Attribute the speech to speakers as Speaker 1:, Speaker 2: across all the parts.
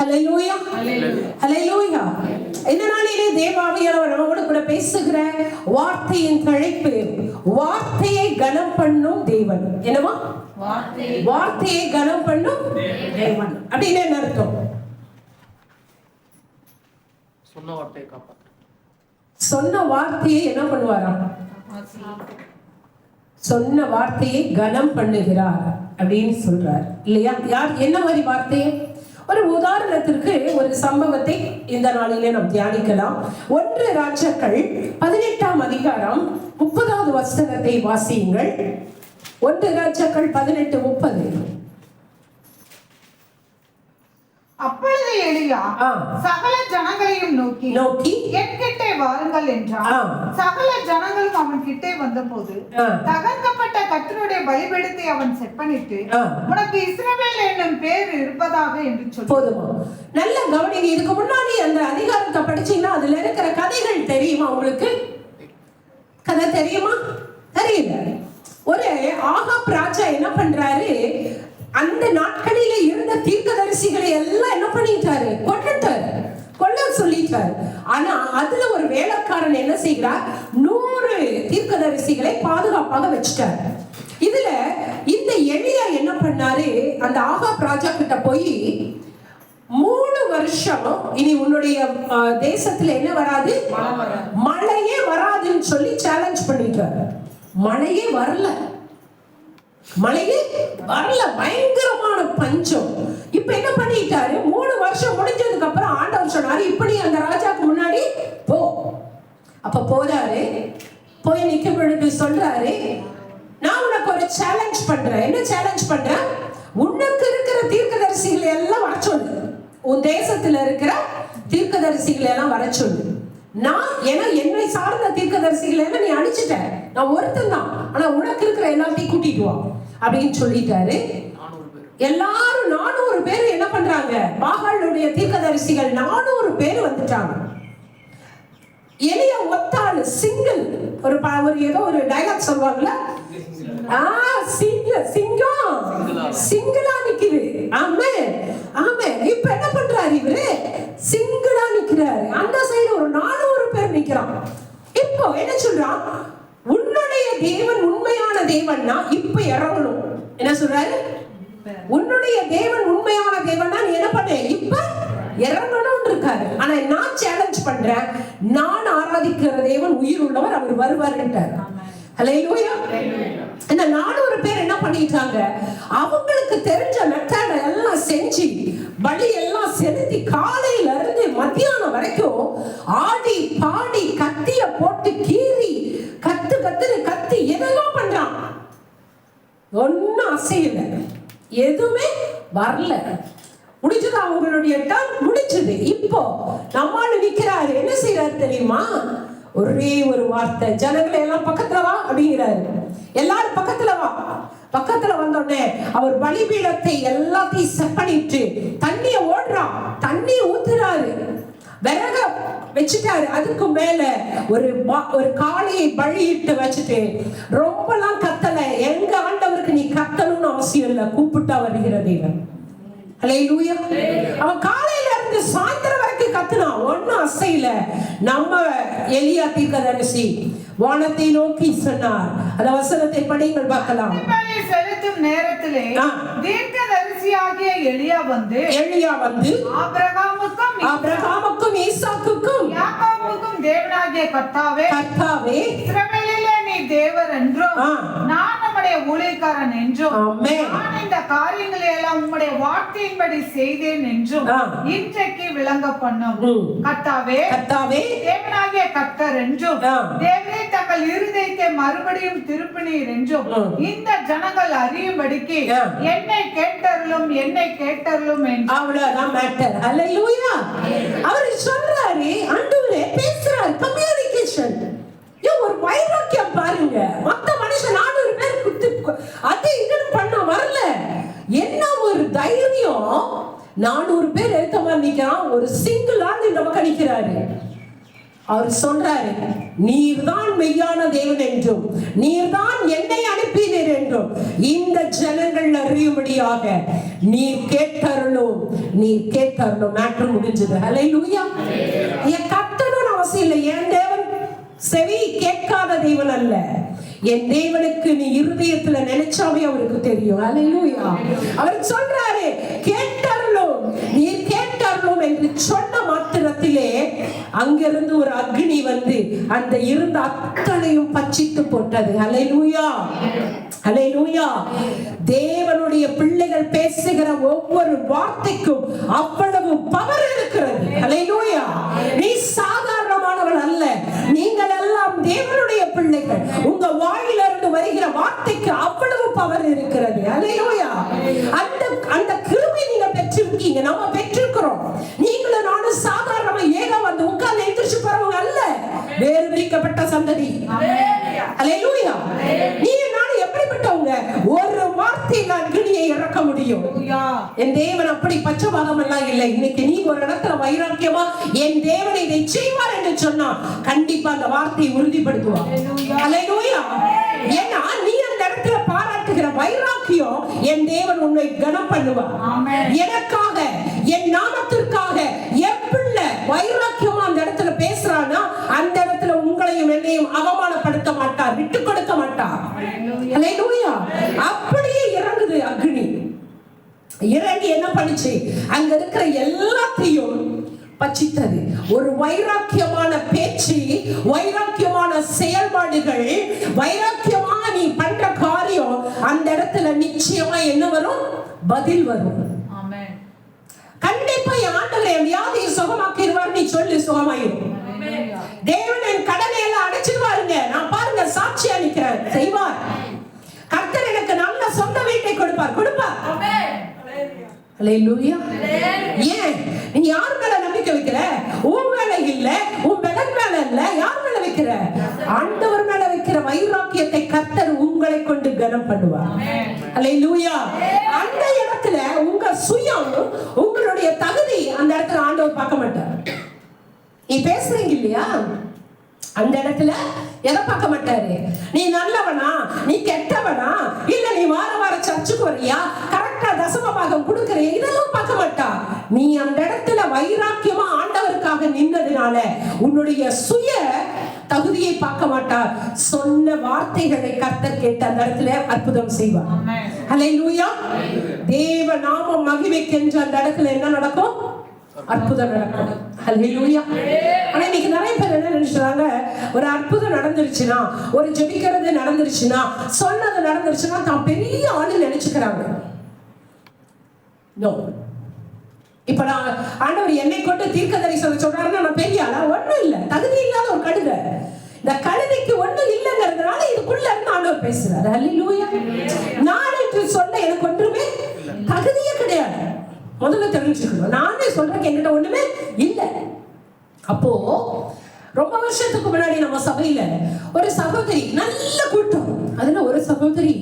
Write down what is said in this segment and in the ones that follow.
Speaker 1: ஹல்லேலூயா, ஹல்லேலூயா. இந்த நாளிலே தேவாவியானவர் நம்மோடு கூட பேசுகிற வார்த்தையின் தலைப்பு, வார்த்தையை கனம் பண்ணும் தேவன். என்னமா? வார்த்தையை கனம் பண்ணும் தேவன். அப்படின்னு என்ன அர்த்தம்? சொன்ன வார்த்தையை என்ன பண்ணுவாராம்? சொன்ன வார்த்தையை கனம் பண்ணுகிறார் அப்படின்னு சொல்றார் இல்லையா? யார்? என்ன மாதிரி வார்த்தையை? ஒரு உதாரணத்திற்கு ஒரு சம்பவத்தை இந்த நாளிலே நாம் தியானிக்கலாம். 1 ராஜாக்கள் 18ஆம் அதிகாரம் 30வது வசனத்தை வாசியுங்கள். 1 ராஜாக்கள் 18:30.
Speaker 2: அப்பொழுது எலியா சகல ஜனங்களையும் நோக்கி என்கிட்டே வாருங்கள் என்றான். சகல ஜனங்களும் அவன் கிட்டே வந்தபோது தகர்க்கப்பட்ட கர்த்தருடைய பலிபீடத்தை அவன் செப்பனிட்டு, உனக்கு இஸ்ரவேல் என்னும் பேர் இருப்பதாக என்று சொல்லி.
Speaker 1: போதுமா? நல்ல கவனிங்க. இதுக்கு முன்னாடி அந்த அதிகாரத்தை படிச்சீங்கன்னா அதுல இருக்கிற கதைகள் தெரியுமா உங்களுக்கு? கதை தெரியுமா? தெரியல. ஒரு ஆகாப் ராஜா என்ன பண்றாரு, அந்த நாட்களில இருந்த தீர்க்கதரிசிகளை எல்லாம் என்ன பண்ணிட்டாரு? கொல்ல சொல்லிட்டாரு. ஆனா அதுல ஒரு வேலைக்காரன் என்ன செய்கிறார்? 100 தீர்க்கதரிசிகளை பாதுகாப்பாக வச்சுட்டார். இதுல இந்த எலியா என்ன பண்ணாரு? அந்த ஆகாப் ராஜா கிட்ட போய் 3 வருஷம் இனி உன்னுடைய தேசத்துல என்ன வராது? மழையே வராதுன்னு சொல்லி சேலஞ்ச் பண்ணிட்டாரு. மழையே வரல. பயங்கரமான பஞ்சம். இப்ப என்ன பண்ணிட்டாரு? 3 வருஷம் முடிஞ்சதுக்கு அப்புறம் ஆண்டவர் சொன்னாரு, இப்படி அந்த ராஜாக்கு முன்னாடி போ. அப்ப போறாரு. போய் நிக்கும் பொழுது சொல்றாரு, நான் உனக்கு ஒரு சேலஞ்ச் பண்றேன். என்ன சேலஞ்ச் பண்றேன்? உனக்கு இருக்கிற தீர்க்கதரிசிகளை எல்லாம் வர சொல்லு. உன் தேசத்துல இருக்கிற தீர்க்கதரிசிகளை எல்லாம் வர சொல்லு. நான் என்னை சார்ந்த தீர்க்கதரிசிகளை எல்லாம் நீ அழிச்சிட்ட. நான் ஒருத்தன் தான். ஆனா உனக்கு இருக்கிற எல்லாத்தையும் கூட்டிட்டு வா அப்படின்னு சொல்லிட்டாரு. எல்லாரும் 400 பேர் என்ன பண்றாங்க? பாகாலுடைய தீர்க்கதரிசிகள் 400 பேர் வந்துட்டாங்க. எலியா ஒத்தாளு, சிங்கிள். ஒரு ஏதோ ஒரு டயலாக் சொல்லுவாங்கல்ல, சிங்கிளா நிக்குது. ஆமென், ஆமென். இப்ப என்ன பண்றாரு இவரு? சிங்கிளா நிக்கிறாரு. அந்த சைடு ஒரு 400 பேர் நிக்கிறான். இப்போ என்ன சொல்றான்? உன்னுடைய தேவன் உண்மையான தேவன்னா இப்ப இறங்கணும். என்ன சொல்றாரு? உன்னுடைய தேவன் உண்மையான தேவன்னா நீ என்ன பண்ண? இப்ப இறங்கணும் இருக்காரு. ஆனா நான் சேலஞ்ச் பண்றேன், நான் ஆராதிக்கிற தேவன் உயிர் உள்ளவர், அவர் வருவாருன்றார். ஹல்லேலூயா. இந்த 400 பேர் என்ன பண்ணிட்டாங்க? அவங்களுக்கு தெரிஞ்ச மெத்தட் எல்லாம் செஞ்சு பலி எல்லாம் செலுத்தி காலையில இருந்து மத்தியானம் வரைக்கும் ஆடி பாடி கத்திய போட்டு கீறி கத்து எதெல்லாம் பண்றான். ஒன்னும் அசையல, எதுவுமே வரல. முடிச்சது அவங்களுடைய டர்ன் முடிச்சது. இப்போ நம்மால நிக்கிறாரு. என்ன செய்யறாரு தெரியுமா? ஒரே ஒரு வார்த்தை, ஜனங்களை எல்லாம் பக்கத்துல வா அப்படிங்கிறாரு. எல்லாரும் பக்கத்துல வா. பக்கத்துல வந்தோடனே அவர் பலிபீடத்தை எல்லாத்தையும் செப்பனிட்டு தண்ணிய ஓடுறான். தண்ணி ஊத்துறாரு. விறக வச்சுட்டாரு. அதுக்கு மேல ஒரு காளையை பலியிட்டு வச்சுட்டு, ரொம்பலாம் கத்தல. எங்க ஆண்டவருக்கு நீ கத்தணும்னு அவசியம் இல்லை, கூப்பிட்டா வருகிற தேவன். ஹல்லேலூயா. அவன் காலையில இருந்து சாயந்தரம் வரைக்கும் கத்துனான், ஒன்னும் அசையில. நம்ம எலியா தீர்க்கதரிசி வானத்தை நோக்கி சொன்னார். அந்த வசனத்தை படிங்கள் பார்க்கலாம்.
Speaker 2: செலுத்தும் நேரத்திலே தீர்க்கதரிசியாகிய எலியா வந்து ஆபிரகாமுக்கும் ஈசாக்குக்கும் யாக்கோபுக்கும் தேவனாகிய கர்த்தாவே இஸ்ரவேலிலே நீ தேவர் என்றும் நான் நம்முடைய ஊழியக்காரன் என்றும் நான் இந்த காரியங்களை எல்லாம் உம்முடைய வார்த்தையின்படி செய்தேன் என்றும் இன்றைக்கு விளங்க பண்ணும். கர்த்தாவே தேவனாகிய கர்த்தர் என்றும் தேவரே தங்கள் இருதயத்தை மறுபடியும் திருப்பினீர் என்றும் இந்த ஜனங்கள் அறியும்படிக்கு என்னை கேட்டருளும் என்று.
Speaker 1: அவ்வளவுதான் மேட்டர். ஹல்லேலூயா. அவர் சொல்றாரு, ஆண்டவரே பேசுறார். கம்யூனிகேஷன். ஒரு வைராக்கியம் பாருங்க. மத்த மனுஷன் 400 பேர் அது இதுன்னு பண்ண வரல. என்ன ஒரு தைரியம்! 400 பேர் எடுத்த மாதிரி நிக்கிறான். ஒரு சிங்கிள் ஆள் இந்த பக்கம் நிக்கிறாரு. அவர் சொல்றாரு, நீர்தான் மெய்யான தேவன் என்றும் நீர்தான் என்னை அனுப்பினீர் என்றும் இந்த ஜனங்கள் அறியும்படியாக நீர் கேட்டருளும். மேட்ரு முடிஞ்சது. ஹல்லேலூயா. என் கர்த்தனும் அவசியம் இல்லை. என் தேவன் செவி கேட்காத தேவன் அல்ல. என் தேவனுக்கு நீ இருதயத்துல நினைச்சாவே அவருக்கு தெரியும். ஹல்லேலூயா. அவர் சொல்றாரு, கேட்டருளும், நீர் கேட்டருளும் என்று சொன்ன மாத்திரத்திலே அங்கிருந்து ஒரு அக்னி வந்து அந்த இருந்த அத்தனையும் பட்சித்து போட்டது. ஹல்லேலூயா. ஹல்லேலூயா. தேவனுடைய பிள்ளைகள் பேசுகிற ஒவ்வொரு வார்த்தைக்கும் அவ்வளவு பவர் இருக்கிறது. ஹல்லேலூயா. நீ சாதாரணமானவள் அல்ல. நீங்கள் எல்லாம் தேவனுடைய பிள்ளைகள். உங்க வாயிலிருந்து வருகிற வார்த்தைக்கு அவ்வளவு பவர் இருக்கிறது. ஹல்லேலூயா. அந்த கிருபை நீங்க பெற்றிருக்கீங்க, நம்ம பெற்றிருக்கிறோம். நீங்களும் நானும் சாதாரணமா ஏக வந்து உட்கார்ந்து எந்திரிச்சு போறவங்க அல்ல. வேறு பிரிக்கப்பட்ட சந்ததி. ஹல்லேலூயா. நீ நானும் எப்படிப்பட்டவங்க? ஒரு வார்த்தையில் அக்னியை இறக்க முடியும். என் தேவன் அப்படி பச்சைபாதம் எல்லாம் இல்லை. இன்னைக்கு நீ ஒரு இடத்துல வைராக்கியமா என் தேவனை இதை செய்வார் என்று சொன்னா கண்டிப்பா அந்த வார்த்தையை உறுதிப்படுத்துவார். ஹல்லேலூயா. ஏன்னா நீ அந்த இடத்துல பாராட்டுகிற வைராக்கியம் என் தேவன் உன்னை கனம் பண்ணுவார். எனக்காக, என் நாமத்திற்காக என் பிள்ளை வைராக்கியமா அந்த இடத்துல பேசுறானா அந்த இடத்துல உங்களையும் என்னையும் அவமானப்படுத்த மாட்டார், விட்டு கொடுக்க மாட்டார். ஹல்லேலூயா. அப்படியே இறங்குது அக்னி. இறங்கி என்ன பண்ணுச்சு? அங்க இருக்கிற எல்லாத்தையும் பட்சித்தது. ஒரு வைராக்கியமான பேச்சு, வைராக்கியமான செயல்பாடுகள், வைராக்கியமா நீ பண்ற காரியம் அந்த இடத்துல நிச்சயமா என்ன வரும்? பதில் வரும். கண்டிப்பா என் ஆண்டவர் என் வியாதியை சுகமாக்கிடுவார் நீ சொல்லி சுகமாயிரும். தேவன் என் கடனை எல்லாம் அடைச்சிடுவாருங்க, நான் பாருங்க சாட்சியா நிக்கிறேன், செய்வார். கர்த்தர் எனக்கு நல்ல சொந்த வீட்டை கொடுப்பார். ஹல்லேலூயா. ஏன் நீ யார் மேல நம்பிக்கை வைக்கிற? உன் மேல இல்ல, உன் பலன் மேல இல்ல. யார் மேல வைக்கிற? ஆண்டவர் மேல வைக்கிற வைராக்கியத்தை கர்த்தர் உங்களை கொண்டு கனம் பண்ணுவார். ஹல்லேலூயா. அந்த இடத்துல உங்க சுயம், உங்களுடைய தகுதி அந்த இடத்துல ஆண்டவர் பார்க்க மாட்டார். நீ பேசுறீங்க இல்லையா, அந்த இடத்துல எதை பார்க்க மாட்டாரு? நீ நல்லவனா, நீ கெட்டவனா, இல்ல நீ வார சர்ச்சுக்கு வரியா, கரெக்டா தசம பாகம் கொடுக்கறியா, இதெல்லாம் பார்க்க மாட்டா. நீ அந்த இடத்துல வைராக்கியமா ஆண்டவருக்காக நின்னதுனால உன்னுடைய சுய தகுதியை பார்க்க மாட்டார். சொன்ன வார்த்தைகளை கர்த்தர் கேட்டு அந்த இடத்துல அற்புதம் செய்வார். ஹல்லேலூயா. தேவ நாமம் மகிமைக்கென்று அந்த இடத்துல என்ன நடக்கும்? அற்புதம் நடக்கும். ஹல்லேலூயா. ஆனா இன்னைக்கு நிறைய பேர் என்ன நினைச்சாங்க, ஒரு அற்புதம் நடந்துருச்சுன்னா, ஒரு ஜெபிக்கிறது நடந்துருச்சுன்னா, சொன்னது நடந்துருச்சுன்னா தான் பெரிய ஆளு நினைச்சுக்கிறாங்க. நோ. இப்ப நான் ஆண்டவர் என்னை கொண்டு தீர்க்கதரிசனம் சொல்றாருன்னா நான் பெரிய ஆளா? ஒண்ணும் இல்ல. தகுதி இல்லாத ஒரு கழுதை. இந்த கழுதைக்கு ஒண்ணும் இல்லைங்கிறதுனால இதுக்குள்ள இருந்து ஆண்டவர் பேசுறாரு. ஹல்லேலூயா. நான் என்று சொல்ல எனக்கு ஒன்றுமே தகுதியே கிடையாது. முதல்ல தெரிஞ்சுக்கணும், நானே சொல்றேன் என்கிட்ட ஒண்ணுமே இல்லை. அப்போ ரொம்ப வருஷத்துக்கு முன்னாடி நம்ம சபையில ஒரு சகோதரி, நல்ல கூட்டம், அதுல ஒரு சகோதரி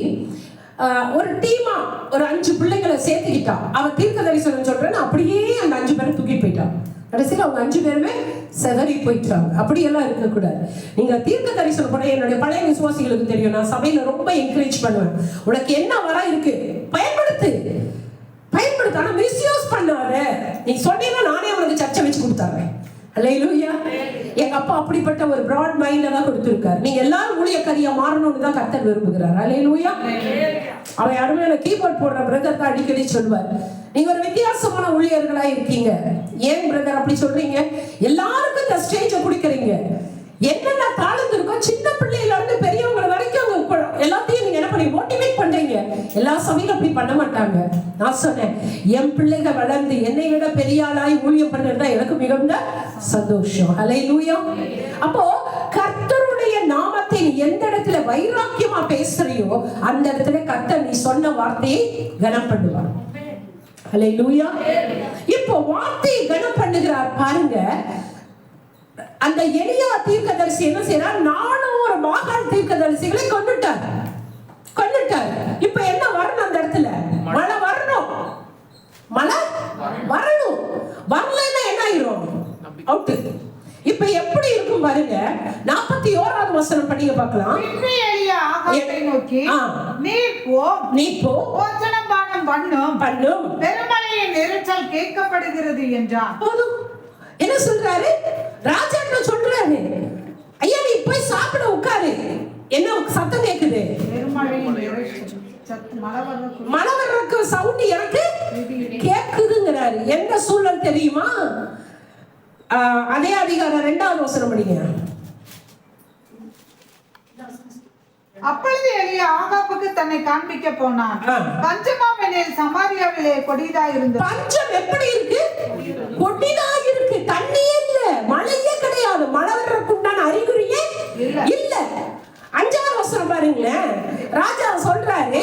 Speaker 1: ஒரு டீமா ஒரு 5 பிள்ளைகளை சேர்த்துக்கிட்டா. அவ தீர்க்க தரிசனம் சொல்றேன்னு அப்படியே அந்த 5 பேரை தூக்கிட்டு போயிட்டான். கடைசியில் அவங்க 5 பேருமே செதறி போயிட்டாங்க. அப்படியெல்லாம் இருக்கக்கூடாது. நீங்க தீர்க்க தரிசனம் பண்ண, என்னுடைய பழைய விசுவாசிகளுக்கு தெரியும், நான் சபையில ரொம்ப என்கரேஜ் பண்ணுவேன். உனக்கு என்ன வர இருக்கு பயன்படுத்து, ஆனா மிஸ்யூஸ் பண்ணாத. நீ சொன்னீங்கன்னா நானே உனக்கு சர்ச்சை வச்சு கொடுத்தாரேன். ஹல்லேலூயா. எங்க அப்பா அப்படிப்பட்ட ஒரு பிராட் மைண்ட்ல தான் கொடுத்திருக்காரு. நீங்க எல்லாரும் ஊழியக்காரியா மாறணும்னு தான் கர்த்தர் விரும்புகிறார். ஹல்லேலூயா. அவன் யாருமே எனக்கு கீபோர்ட் போடுற பிரதர் தான் அடிக்கடி சொல்வார், நீங்க ஒரு வித்தியாசமான ஊழியர்களா இருக்கீங்க. ஏன் பிரதர் அப்படி சொல்றீங்க? எல்லாருக்கும் இந்த ஸ்டேஜை குடிக்கிறீங்க. என்னென்ன தாளந்து இருக்கோ, சின்ன பிள்ளையில இருந்து பெரியவங்க வரைக்கும் எல்லாத்தையும் நீங்க என்ன பண்ணி மோட்டிவேட் பண்றீங்க. எல்லா சபையிலும் அப்படி பண்ண மாட்டாங்க. நான் சொன்னேன், என் பிள்ளைங்க வளர்ந்து என்னை விட பெரிய ஆளாய் ஊழியம் பண்றதா எனக்கு மிகுந்த சந்தோஷம். ஹல்லேலூயா. அப்போ கர்த்தருடைய நாமத்தை எந்த இடத்துல வைராக்கியமா பேசுறியோ அந்த இடத்துல கர்த்தர் நீ சொன்ன வார்த்தையை கனம் பண்ணுவார். ஹல்லேலூயா. இப்போ வார்த்தையை கனம் பண்ணுகிறார் பாருங்க. அந்த எலியா தீர்க்கதரிசி என்ன செய்யறார்? 400 மகான் தீர்க்கதரிசிகளை கொன்னுட்டார். இப்ப என்ன வரணும்? அந்த இடத்துல மழை வரணும். வரலன்னா என்ன ஆயிரும்? அவுட். இப்ப எப்படி இருக்கும் பார்க்கலாம்.
Speaker 2: பின்பு எலியா ஆகாபை நோக்கி, நீ போ, போஜனம் பானம் பண்ணும், பெருமழையின் இரைச்சல் கேட்கப்படுகிறது என்றான்.
Speaker 1: போதும். என்ன சொல்றாரு? ராஜா என்ன சொல்றாரு? ஐயா நீ போய் சாப்பிட உட்காரு. என்ன சத்தம் கேக்குது?
Speaker 2: பெருமழையின் இரைச்சல்,
Speaker 1: மழை வர்றதுக்கு சவுண்ட் எனக்கு கேக்குதுங்கிறாரு. என்ன சூழல் தெரியுமா? அதே அதிகாரம் 2வது வசனம் படிங்க.
Speaker 2: அப்பொழுது எலியா ஆகாபுக்கு தன்னை காண்பிக்க போனான். பஞ்சமாவெனில் சமாரியாவிலே கொடிதா இருந்தது.
Speaker 1: பஞ்சம் எப்படி இருக்கு? கொடிதா இருக்கு. தண்ணியே இல்ல, மழையே கிடையாது. மழை வர்றதுக்கு உண்டான அறிகுறியே இல்ல. 5வது வசனம் பாருங்களேன். ராஜா சொல்றாரு,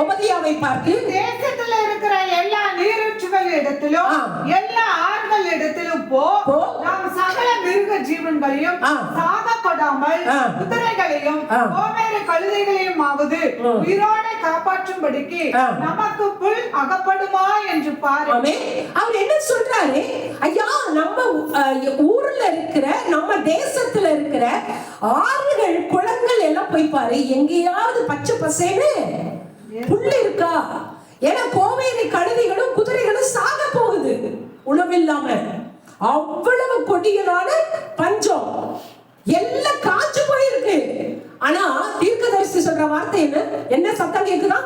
Speaker 1: ஒபதியாவை பார்த்து
Speaker 2: தேசத்துல இருக்கிற எல்லா நீரூற்றுகள் இடத்திலும் எல்லா ஆறுகள் இடத்திலும் போ, நாம் சகல மிருக ஜீவன்களையும் சாகப்படாமல் குதிரைகளையும் கோவேறு கழுதைகளையும் ஆவது உயிரோடு காப்பாற்றும்படிக்கு நமக்கு புல் அகப்படுமா என்று பாரு.
Speaker 1: அவர் என்ன சொல்றாரு? ஐயா நம்ம ஊர்ல இருக்கிற, நம்ம தேசத்துல இருக்கிற ஆறுகள் குளங்கள் எல்லாம் போய் பாரு, எங்கேயாவது பச்சை பசேன்னு புல் இருக்கா? ஏன்னா கோவேரி கழுதைகளும் குதிரைகளும் சாக போகுது உணவில்லாம. அவ்வளவு கொடியலான பஞ்சம், எல்லாம் காஞ்சு போயிருக்கு. ஆனா தீர்க்கதரிசி சொல்ற வார்த்தை என்ன? என்ன சத்தம் கேக்குதா?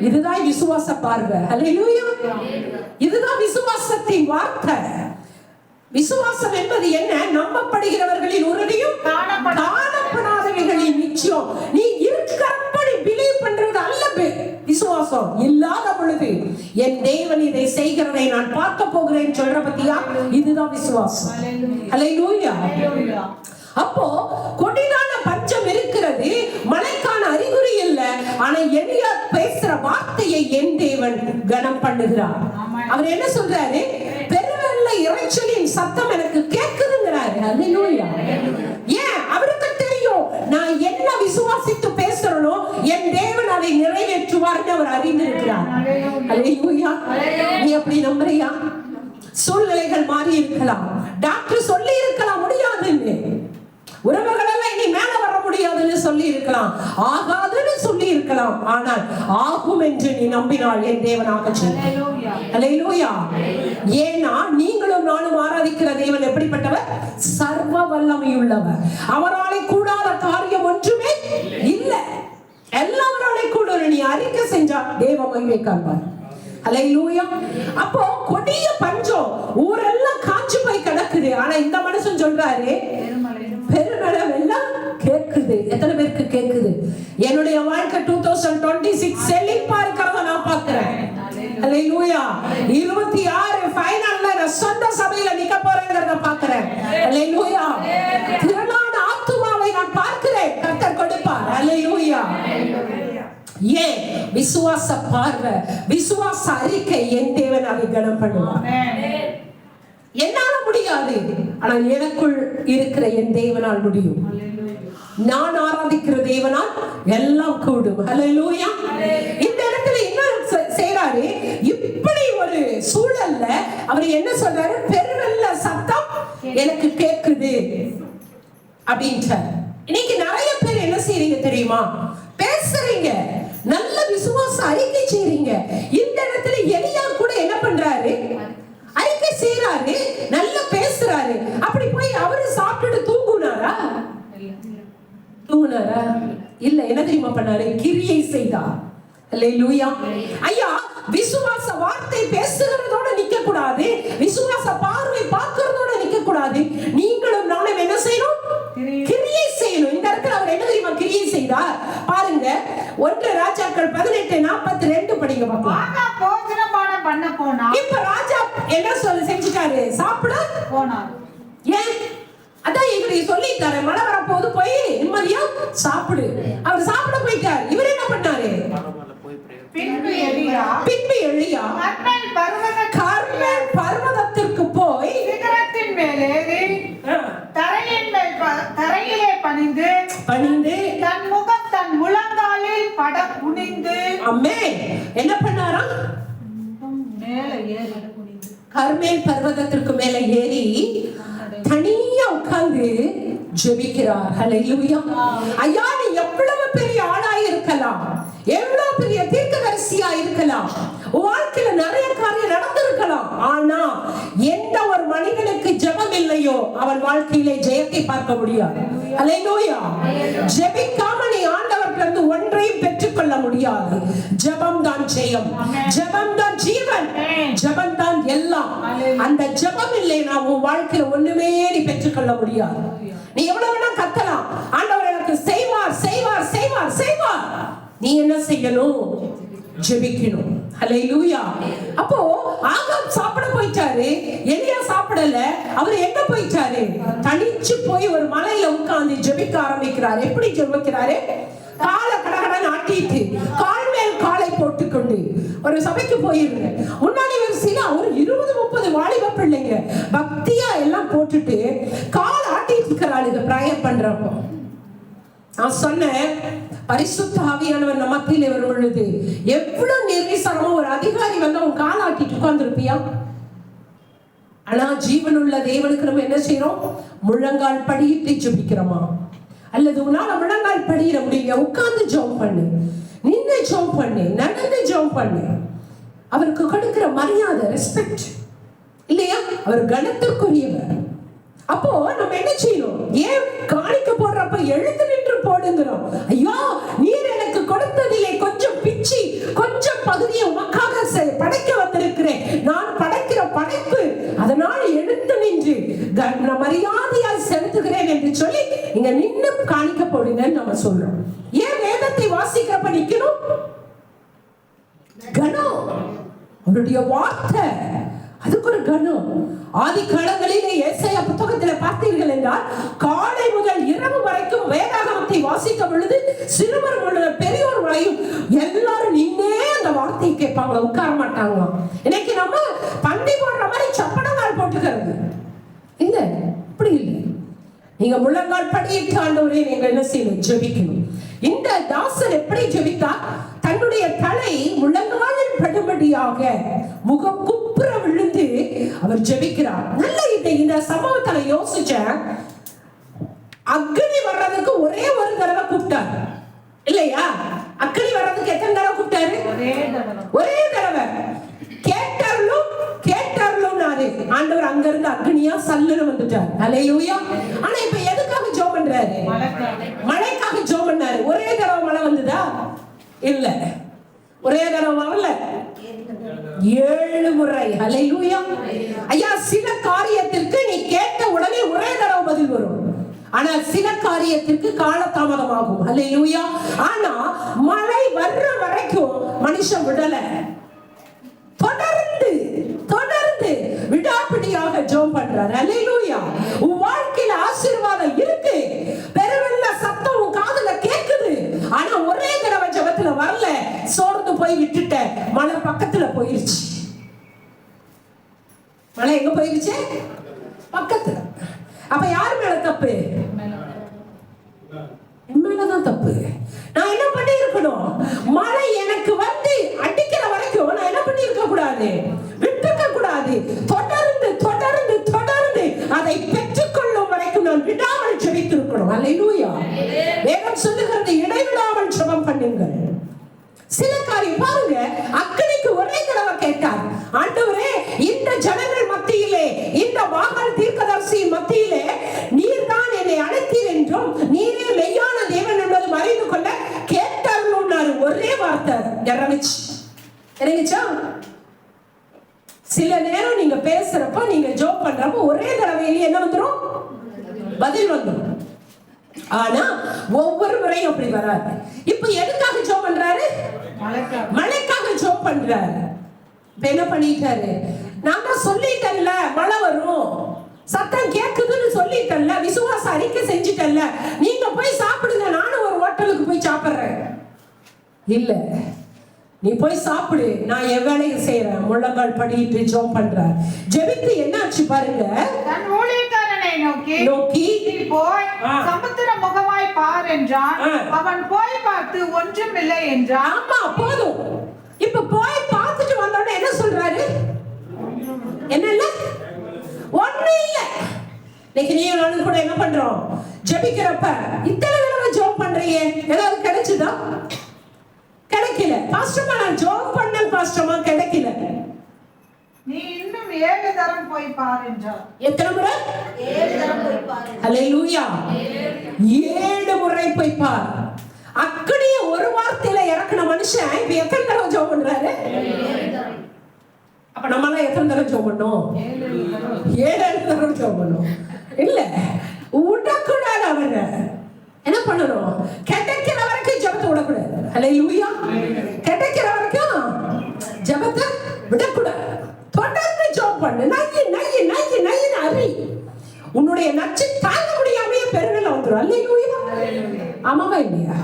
Speaker 1: இதுதான் விசுவாச பார்வை. ஹல்லேலூயா. இதுதான் விசுவாசத்தின் வார்த்தை. விசுவாசம் என்பது என்ன? நம்பப்படுகிறவர்களின் உறுதியும் காணப்படாதவைகளின் நிச்சயம். நீ இருக்கிறபடி பிலீவ் பண்றது அல்ல விசுவாசம். இல்லாத பொழுது என் தேவன் இதை செய்கிறதை நான் பார்க்க போகிறேன் சொல்ற பத்தியா, இதுதான் விசுவாசம். ஹல்லேலூயா. அப்போ கொடிதான பஞ்சம் இருக்கிறது, மழைக்கான அறிகுறி இல்ல. ஆனா எலியா பேசுற வார்த்தையை என் தேவன் கனம் பண்ணுகிறார். அவர் என்ன சொல்றாரு? பெருவெள்ள இரைச்சலின் சத்தம் எனக்கு கேக்குதுங்கிறாரு. ஹல்லேலூயா. ஏன்? அவருக்கு தெரியும் நான் என்ன விசுவாசித்து பேசுறனோ என் தேவன் அதை நிறைவேற்றுவார்னு அவர் அறிந்திருக்கிறார். ஹல்லேலூயா. நீ அப்படி நம்புறியா? சூழ்நிலைகள் மாறி இருக்கலாம், டாக்டர் சொல்லி இருக்கலாம் முடியாதுன்னு, உறவுகளெல்லாம் இனி மேல வர முடியாதுன்னு சொல்லி இருக்கலாம், ஆகாதுன்னு சொல்லி இருக்கலாம். ஆனால் ஆகும் என்று நீ நம்பினால் என் தேவனாக செய்வார். ஹல்லேலூயா. ஏன்னா நீங்களும் நானும் ஆராதிக்கிற தேவன் எப்படிப்பட்டவர்? சர்வ வல்லமையுள்ளவர். அவராலே கூடாத காரியம் ஒன்றுமே இல்லை. எல்லாவராலே கூட நீ அறிக்கை செஞ்சா தேவ மகிமை காண்பார். ஹல்லேலூயா. அப்போ கொடிய பஞ்சம், ஊரெல்லாம் காஞ்சு போய் கிடக்குது. ஆனா இந்த மனுஷன் சொல்றாரு, பெருமழை எல்லாம் கேக்குது. எத்தனை பேருக்கு கேக்குது? என்னுடைய வாழ்க்கை 2026 செழிப்பா இருக்கிறத நான் பார்க்கிறேன். ஹல்லேலூயா. 26 ஃபைனல்ல நான் சொந்த சபையில நிக்க போறேங்கிறத பார்க்கிறேன். ஹல்லேலூயா. திரளான ஆத்துமாவை நான் பார்க்கிறேன். கர்த்தர் கொடுப்பார். ஹல்லேலூயா. ஏன்? விசுவாச பார்வை, விசுவாச அறிக்கை என் தேவன் அதை கனம் பண்ணுவார். என்னால முடியாது, ஆனால் எனக்குள் இருக்கிற என் தேவனால் முடியும். நான் ஆராதிக்கிற தேவனால் எல்லாம் கூடும். ஹல்லேலூயா. இந்த இடத்துல என்ன செய்றாரு? இப்படி ஒரு சூழல்ல அவர் என்ன சொல்றாரு? பெருவெள்ள சத்தம் எனக்கு கேக்குது அப்படின்றார். இன்னைக்கு நிறைய பேர் என்ன செய்றீங்க தெரியுமா? பேசுறீங்க, நல்ல விசுவாச அறிக்கை செய்றீங்க. இந்த இடத்துல எலியா கூட என்ன பண்றாரு? அறிக்கை செய்றாரு, நல்லா பேசுறாரு. அப்படி போய் அவரு சாப்பிட்டுட்டு தூங்குனாரா? இல்ல. என்ன தெரியுமா பண்ணாரு? கிரியை செய்தார். ஹல்லேலூயா. ஐயா, விசுவாச வார்த்தை பேசுகிறதோட நிக்க கூடாது, விசுவாச பார்வை பார்க்கிறதோட நிக்க கூடாது. நீங்களும் நானும் என்ன செய்யணும்? கிரியை செய்யணும். இந்த இடத்துல அவர் என்ன தெரியுமா கிரியை செய்தார்? பாருங்க, 1 ராஜாக்கள் 18:42 படிங்க பார்க்கலாம்.
Speaker 2: போஜனபானம் பண்ண போனா,
Speaker 1: இப்ப ராஜா என்ன செஞ்சிட்டாரு? சாப்பிட
Speaker 2: போனார்.
Speaker 1: ஏன்? அதான் இவரு சொல்லிட்டாரு, மழை வரப்போது போய் நிம்மதியா சாப்பிடு. அவர் சாப்பிட போயிட்டார். இவர் என்ன பண்ணாரு?
Speaker 2: பின்பு எலியா
Speaker 1: கர்மேல் பர்வதத்திற்கு போய்
Speaker 2: சிகரத்தின் மேல் ஏறி தரையிலே பணிந்து தன் முகம் தன் முழங்காலில் பட குனிந்து,
Speaker 1: ஆமென், என்ன பண்ணாராம்?
Speaker 2: மேலே ஏறி
Speaker 1: கர்மேல் பர்வதத்திற்கு மேல ஏறி தனியா உட்கார்ந்து ஜெபிக்கிறார். ஹல்லேலூயா. ஐயா, நீ எவ்வளவு பெரிய ஆளாய் இருக்கலாம், எவ்வளவு பெரிய தீர்க்கதரிசியா இருக்கலாம், வாழ்க்கையில நிறைய காரியம் நடந்திருக்கலாம், ஆனா எந்த ஒரு மனிதனுக்கு ஜெபம் இல்லையோ அவன் வாழ்க்கையிலே ஜெயத்தை பார்க்க முடியாது. ஹல்லேலூயா. ஜெபிக்காம நீ ஆண்டவரிடமிருந்து ஒன்றையும் பெற்றுக்கொள்ள முடியாது. ஜெபம் தான் ஜெயம், ஜெபம் தான் ஜீவன், ஜெபம் தான் எல்லாம். அந்த ஜெபம் இல்லைனா உன் வாழ்க்கையில ஒண்ணுமே நீ பெற்றுக்கொள்ள முடியாது. நீ எவ்வளவு வேணா கத்தலாம், ஆண்டவர் எனக்கு செய்வார் செய்வார் செய்வார் செய்வார். நீ என்ன செய்யணும்? ஜெபிக்கணும். ஹல்லேலூயா. அப்போ ஆகாப் சாப்பிட போயிட்டாரு, எலியா சாப்பிடல. அவர் எங்க போயிட்டாரு? தனிச்சு போய் ஒரு மலையில உட்கார்ந்து ஜெபிக்க ஆரம்பிக்கிறார். எப்படி ஜெபிக்கிறாரு? காலை கடகடன் ஆட்டிட்டு கால் மேல் காலை போட்டுக்கொண்டு ஒரு சபைக்கு போயிருந்தேன். முன்னாடி ஒரு 20-30 வாலிப பிள்ளைங்க பக்தியா எல்லாம் போட்டுட்டு கால் ஆட்டிட்டு இருக்கிறாளுங்க பிரேயர் பண்றப்போ. நான் சொன்னேன், பரிசுத்த ஆவியானவர் நம்ம மத்தியிலே வரும் பொழுது எவ்வளவு நிர்விசாரமா ஒரு அதிகாரி வந்து அவன் கால் ஆட்டிட்டு உட்கார்ந்துருப்பியா? ஆனா ஜீவனுள்ள தேவனுக்கு நம்ம என்ன செய்யறோம்? முழங்கால் படியிட்டு ஜெபிக்கிறோமா? அல்லது உன்னால முழங்கால் படியிட முடியல, உட்கார்ந்து ஜெபம் பண்ணு, நின்று ஜெபம் பண்ணு, நடந்து ஜெபம் பண்ணு. அவருக்கு கொடுக்கிற மரியாதை, ரெஸ்பெக்ட் இல்லையா? அவர் கனத்திற்குரியவர். அப்போ நம்ம என்ன செய்யணும்? ஏன் காணிக்க போடுறப்ப எழுந்து நின்று போடுங்கிறோம்? ஐயா, நீர் எனக்கு கொடுத்ததிலே கொஞ்சம் பிச்சி கொஞ்சம் பகுதியை உமக்காக படைக்க வந்திருக்கிறேன், நான் படைக்கிற படைப்பு, அதனால் எழுந்து நின்று மரியாதையால் செலுத்துகிறேன் என்று சொல்லி இங்க நின்று காணிக்க போடுங்கன்னு நம்ம சொல்றோம். ஏன் வேதத்தை வாசிக்கிறப்ப நிக்கணும்? கனம், அவருடைய வார்த்தை, அதுக்கு ஒரு கனம். ஆதி காலங்களிலே ஏசாயா புத்தகத்துல பார்த்தீர்கள் என்றால் காலை முதல் இரவு வரைக்கும் வேதாகமத்தை வாசிக்க பொழுது சிறுவர் முதல் பெரியோர் வரையும் எல்லாரும் நின்னே அந்த வார்த்தையை கேட்பாங்களா, உட்கார மாட்டாங்களா. இன்னைக்கு நம்ம பந்தி போடுற மாதிரி சப்பனங்கால் போட்டுக்கிறது இல்ல, அப்படி இல்லை. நீங்க முழங்கால் படியிட்டு ஆண்டவரே நீங்க என்ன செய்யணும்? ஜெபிக்கணும். இந்த தாசர் எப்படி ஜெபித்தார்? தன்னுடைய தலை முழங்காலில் படும்படியாக முகம் குப்புற விழுந்து அவர் ஜெபிக்கிறார். நல்ல இந்த சம்பவத்துல யோசிச்ச, அக்னி வர்றதுக்கு ஒரே ஒரு தடவை கூப்பிட்டார் இல்லையா? அக்னி வர்றதுக்கு எத்தனை தடவை கூப்பிட்டாரு? ஒரே தடவை. கேட்டார்களும் ஆண்டவர் அங்க இருந்து அக்னியா சல்லுன்னு வந்துட்டார். ஹல்லேலூயா. ஆனா இப்ப எதுக்காக ஜெபம் பண்றாரு? மழைக்காக ஜெபம் பண்ணாரு. ஒரே தடவை மழை வந்ததா? இல்ல, ஒரே தடவை வரல, 7 முறை. ஹல்லேலூயா. ஐயா, சில காரியத்திற்கு நீ கேட்ட உடனே ஒரே தடவை பதில் வரும், ஆனா சில காரியத்திற்கு காலதாமதமாகும். ஹல்லேலூயா. ஆனா மழை வர்ற வரைக்கும் மனுஷன் விடல, தொடர்ந்து விடாப்பிடியாக ஜெபம் பண்றார். ஹல்லேலூயா. உன் வாழ்க்கையில ஆசீர்வாதம் இருக்கு, பெருவெல்ல சத்தம் உன் காதுல கேக்குது, ஆனா ஒரே தடவை ஜெபத்துல வரல, சோர்ந்து போய் விட்டுட்ட, மழை பக்கத்துல போயிருச்சு. மழை எங்க போயிருச்சு? பக்கத்துல. அப்ப யார் மேல தப்பு? மேலதான் தப்பு. நான் என்ன பண்ணி இருக்கணும்? மழை எனக்கு வந்து அடிக்கிற வரைக்கும் நான் என்ன பண்ணி இருக்க கூடாது? விட்டுக்க கூடாது. தொடர்ந்து தொடர்ந்து தொடர்ந்து அதை பெற்றுக்கொள்ளும் வரைக்கும் நான் விடாமல் ஜெபித்திருக்கணும். அல்லேலூயா. வேதம் சொல்லுகிறது, இடைவிடாமல் ஜெபம் பண்ணுங்கள். சில காரியம் பாருங்க, அக்னிக்கு ஒரே தடவை கேட்டார், ஆண்டவரே இந்த ஜனங்கள் மத்தியிலே, இந்த மகான் தீர்க்கதரிசியின் மத்தியிலே நீர் தான் என்னை அழைத்தீர் என்றும் நீரே மெய்யான தேவன் என்பதும் அறிந்து கொள்ள கேட்டார்கள். ஒரே வார்த்தை இறங்குச்சா? சில நேரம் நீங்க பேசுறப்ப, நீங்க ஜோக் பண்றப்ப ஒரே தடவையிலேயே என்ன வந்துடும்? பதில் வந்துடும். ஆனா ஒவ்வொரு முறையும் அப்படி வராது. இப்ப எதுக்காக ஜெபம் பண்றாரு? மழைக்காக ஜெபம் பண்றாரு. இப்ப என்ன பண்ணிட்டாரு? நான் தான் சொல்லிட்டேன்ல மழை வரும், சத்தம் கேக்குதுன்னு சொல்லிட்டேன்ல, விசுவாச அறிக்கை செஞ்சுட்டேன்ல, நீங்க போய் சாப்பிடுங்க, நானும் ஒரு ஹோட்டலுக்கு போய் சாப்பிடுறேன். இல்ல, நீ போய் சாப்பிடு, நான் என் வேலையை செய்யறேன். முழங்கால் படியிட்டு ஜெபம் பண்றார். ஜெபித்து என்னாச்சு பாருங்க,
Speaker 2: தன் ஊழியக்காரனை நோக்கி நீ போய் சமுத்திர முகமாய் பார் என்றான். அவன் போய் பார்த்து ஒன்றும் இல்லை என்றான்.
Speaker 1: ஆமா, போதும். இப்ப போய் பார்த்துட்டு வந்தோட என்ன சொல்றாரு? என்ன இல்ல? ஒண்ணு இல்ல. இன்னைக்கு நீ நானும் கூட என்ன பண்றோம்? ஜெபிக்கிறப்ப இத்தனை தடவை ஜெபம் பண்றியே, ஏதாவது கிடைச்சுதா? கிடைக்கல. பாஸ்டர்மா நான் ஜெபம் பண்ணேன் பாஸ்டர்மா, கிடைக்கல.
Speaker 2: நீ இன்னும் 7 தரம் போய் பார் என்றார்.
Speaker 1: எத்தனை முறை?
Speaker 2: 7 தரம் போய் பார்.
Speaker 1: ஹல்லேலூயா. 7 முறை போய் பார். அக்கடிய ஒரு வார்த்தையில இறக்குன மனுஷன் இப்ப எத்தனை தடவை ஜெபம் பண்றாரு? அப்ப நம்ம எல்லாம் எத்தனை தடவை ஜெபம் பண்ணோம்? 7 தடவை ஜெபம் பண்ணோம். இல்ல, விடக்கூடாது. அவர என்ன பண்ணணும்? கிடைக்கிற வரைக்கும் ஜெபத்தை விடக்கூடாது. ஹல்லேலூயா. கிடைக்கிற வரைக்கும் ஜெபத்தை விடக்கூடாது. தொடர்ந்து ஜெபம் பண்ணு. நைய நைய நைய நைய அறி. உன்னுடைய நச்சு தாங்க முடியாமையே பெருநிலை வந்துடும். ஹல்லேலூயா. ஆமாவா இல்லையா?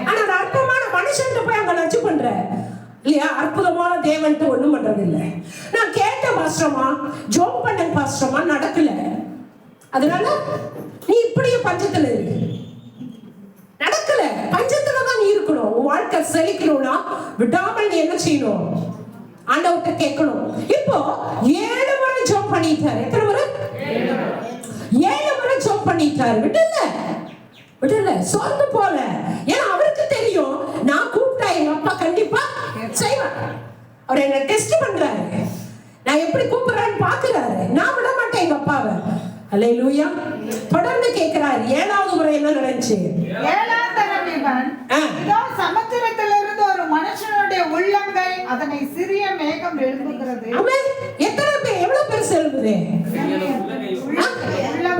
Speaker 1: ஆனா ஒரு அற்புதமான மனுஷன் போய் அங்க நச்சு பண்ற இல்லையா? அற்புதமான தேவன்ட்டு ஒண்ணும் பண்றது இல்லை. நான் கேட்ட பாஸ்டர்மா, ஜெபம் பண்ண பாஸ்டர்மா, நடக்கல. அதனால நீ இப்படியே பஞ்சத்துல இருக்கு. நடக்கல, பஞ்சத்துல தான் நீ இருக்கணும். உன் வாழ்க்கை செழிக்கணும்னா விடாமல் நீ என்ன செய்யணும்? ஆண்டவர்கிட்ட கேட்கணும். இப்போ 7 முறை ஜெபம் பண்ணிட்டாரு. எத்தனை முறை? 7 முறை ஜெபம் பண்ணிட்டாரு. விடல, சோர்ந்து போல. ஏன்னா அவருக்கு தெரியும், நான் கூப்பிட்டா எங்க அப்பா கண்டிப்பா செய்வார். அவர் என்ன டெஸ்ட் பண்றாரு. நான் எப்படி கூப்பிடுறேன்னு பாக்குறாரு. நான் விட மாட்டேன் எங்க அப்பாவை. ஹல்லேலூயா. தொடர்ந்து கேட்கிறாரு. 7வது முறை என்ன நடந்துச்சு?
Speaker 2: 7ஆம் தரம் இவன் இதோ சமுத்திரத்திலிருந்து ஒரு மனுஷனுடைய உள்ளங்கை அதனை சிறிய மேகம் எழுப்புகிறது.
Speaker 1: ஆமென். எத்தனை பேர்? எவ்வளவு பெருசு எழுப்புது?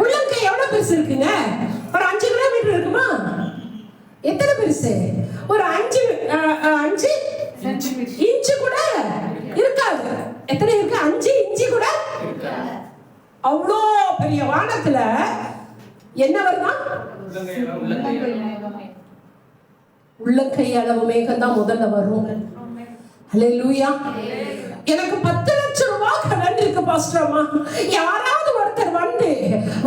Speaker 1: உள்ளங்கை எவ்வளவு பெருசு இருக்குங்க? ஒரு 5 கிலோமீட்டர் இருக்குமா? எத்தனை பெருசு? ஒரு 5 இன்ச்சு கூட இருக்காது. எத்தனை இருக்கு? 5 இன்ச்சு கூட அவ்வளோ பெரிய வானத்துல என்ன வருதா? உள்ளங்கை அளவு மேகம் தான் முதல்ல வரும். ஹல்லேலூயா. எனக்கு 10 லட்சம் ரூபாய் கடன் இருக்கு பாஸ்டர்மா. யாராவது ஒருத்தர் வந்து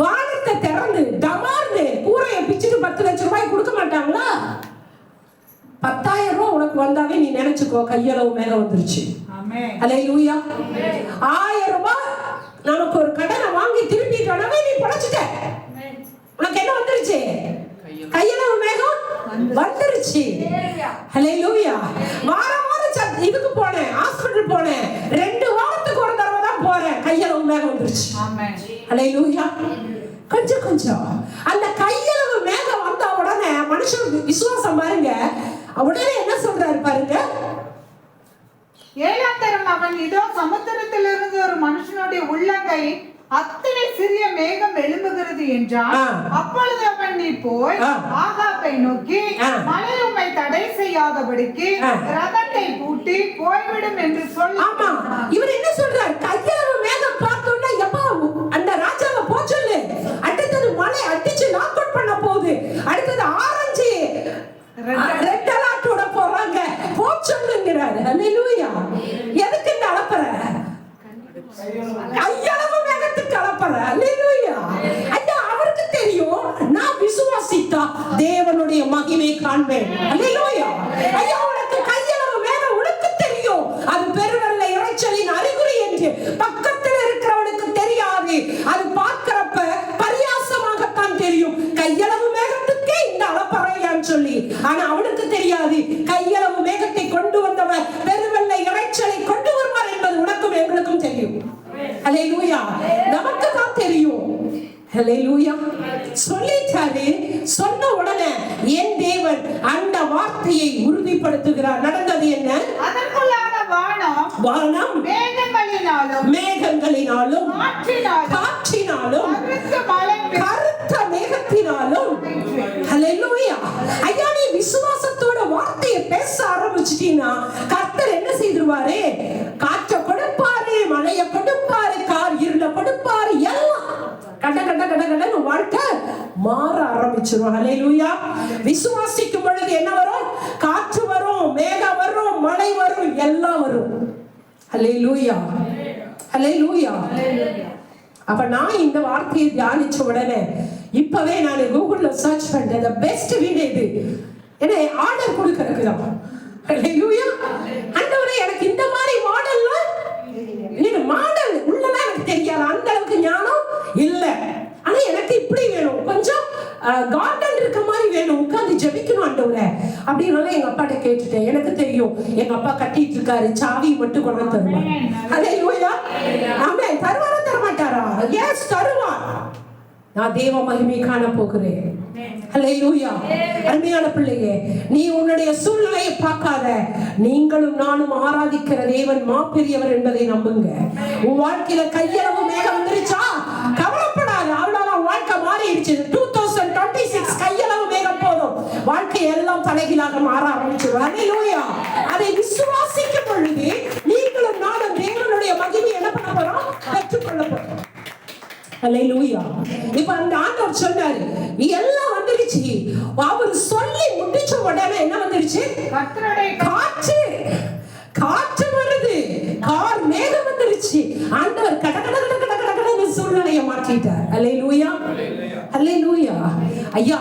Speaker 1: வானத்தை திறந்து டமார்னு கூரையை பிச்சுட்டு 10 லட்சம் ரூபாய் கொடுக்க மாட்டாங்களா? 10,000 ரூபாய் உனக்கு வந்தாவே நீ நினைச்சுக்கோ, கையளவு மேகம் வந்துருச்சு. ஹல்லேலூயா. 1000 ரூபாய் நமக்கு ஒரு கடனை வாங்கி திருப்பிட்டோனவே நீ படைச்சிட்ட. உனக்கு என்ன வந்துருச்சு? கையளவு மேகம் வந்துருச்சு. ஹல்லேலூயா. வாரம் இதுக்கு போனேன், ஹாஸ்பிடல் போனேன், 2 வாரத்துக்கு ஒரு தடவை தான் போறேன், கையளவு மேகம் வந்துருச்சு. ஹல்லேலூயா. கொஞ்சம் அந்த கையளவு மேகம் வந்த உடனே மனுஷன் விசுவாசம் பாருங்க. உடனே என்ன சொல்றாரு பாருங்க.
Speaker 2: 7ஆம் தரம் அவன் இதோ சமுத்திரத்திலிருந்து ஒரு மனுஷனுடைய உள்ளங்கை அத்தனை சிறிய மேகம் எழும்புகிறது என்றான். அப்பொழுது அவன் நீ போய் ஆகாபை நோக்கி மழை உம்மை தடை செய்யாதபடிக்கு ரதத்தை பூட்டி போய்விடும் என்று சொல்லி.
Speaker 1: ஆமா, இவர் என்ன சொல்றார்? கையளவு மேகம் பார்த்தோம்னா எப்பா அந்த ராஜாவை போ சொல்லு. அடுத்தது மழை அடிச்சு லாக் அவுட் பண்ண போகுது. அடுத்தது ஆரஞ்சு ரெட் அலர்ட்டோட போறாங்க, போ சொல்லுங்கிறாரு. ஹல்லேலூயா. எதுக்கு இந்த அலப்பற? கையளவு மேகத்துக்கு அலப்பற. ஹல்லேலூயா. ஐயா, அவருக்கு தெரியும் நான் விசுவாசித்தா தேவனுடைய மகிமை காண்பேன். ஹல்லேலூயா. ஐயா, உனக்கு கையளவு மேகம் உனக்கு தெரியும் அது பெருவெள்ள இறைச்சலின் அறிகுறி என்று. பக்கத்தில் இருக்கிறவனுக்கு தெரியாது. அது பார்க்கிறப்ப பரியாசமாகத்தான் தெரியும். கையளவு மேகத்துக்கே இந்த அலப்பறையான்னு சொல்லி. ஆனா அவனுக்கு தெரியாது கையளவு மேகத்தை கொண்டு வந்தவர் பெருவெள்ள இறைச்சலை கொண்டு வருவார் என்பது உனக்கும் எங்களுக்கும் தெரியும். ஹல்லேலூயா. நமக்கு தான் தெரியும். ஹல்லேலூயா. சொல்லிட்டாரு. சொன்ன உடனே என் தேவன் அந்த வார்த்தையை உறுதிப்படுத்துகிறார். நடந்தது என்ன?
Speaker 2: அதற்குள்ளாக வானம்
Speaker 1: மேகங்களினாலும் காற்றினாலும் கருத்த மேகத்தினாலும். ஹல்லேலூயா. ஐயா, நீ விசுவாசத்தோட வார்த்தையை பேச ஆரம்பிச்சிட்டீங்கன்னா கர்த்தர் என்ன செய்திருவாரு? காற்றை கொடுப்பாரு, மழையை கொடுப்பாரு, கார் இருளை கொடுப்பாரு. எல்லாம் கட கட கட கடன்னு வாழ்க்கை மாற ஆரம்பிச்சிடும். ஹல்லேலூயா. விசுவாசிக்கும் பொழுது என்ன வரும்? காற்று வரும், மேகம் வரும், மழை வரும், எல்லாம் வரும். ஹல்லேலூயா. ஹல்லேலூயா. அப்ப நான் இந்த வார்த்தையை தியானிச்ச உடனே இப்பவே நான் கூகுள்ல சர்ச் பண்றேன், the best வீடு இது என்ன ஆர்டர் கொடுக்கறதுதான். ஹல்லேலூயா. ஆண்டவரே, எனக்கு இந்த மாதிரி மாடல்ல நீங்க மாடல் உள்ளலாம் எனக்கு தெரியாது, அந்த அளவுக்கு ஞானம் இல்ல. ஆனா எனக்கு இப்படி வேணும், கொஞ்சம் அப்படின்னு எங்க அப்பாட்ட கேட்டுட்டேன். எனக்கு தெரியும் எங்க அப்பா கட்டிட்டு இருக்காரு, சாவி மட்டும் கொண்டு தருவார். ஹல்லேலூயா. ஆமென். தருவாரா தர மாட்டாரா? எஸ், தருவார். நான் தேவ மகிமை காண போகிறேன். ஹல்லேலூயா. அருமையான பிள்ளையே, நீ உன்னுடைய சூழ்நிலையை பார்க்காத. நீங்களும் நானும் ஆராதிக்கிற தேவன் மாபெரியவர் என்பதை நம்புங்க. உன் வாழ்க்கையில கையளவு மேகம் வந்துருச்சா, கவலைப்படாத. அவ்வளவுதான், வாழ்க்கை மாறிடுச்சு. 2026 கையளவு மேகம் போதும், வாழ்க்கை எல்லாம் தலைகீழாக மாற ஆரம்பிச்சிடும். ஹல்லேலூயா. அதை விசுவாசிக்கும் பொழுது நீங்களும் நானும் தேவனுடைய மகிமை என்ன பண்ண போறோம்? பெற்றுக்கொள்ள போறோம். ஹல்லேலூயா. இப்ப அந்த ஆண்டவர் சொன்னாரு, எல்லாம் வந்துருச்சு. அவர் சொல்லி முடிச்ச உடனே என்ன வந்துருச்சு? காற்று. காற்று வருது, கார் மேகம் வந்துருச்சு. ஆண்டவர் கட கட கட கட கட கட சூழ்நிலையை மாற்றிட்டார். ஹல்லேலூயா. ஹல்லேலூயா. ஐயா,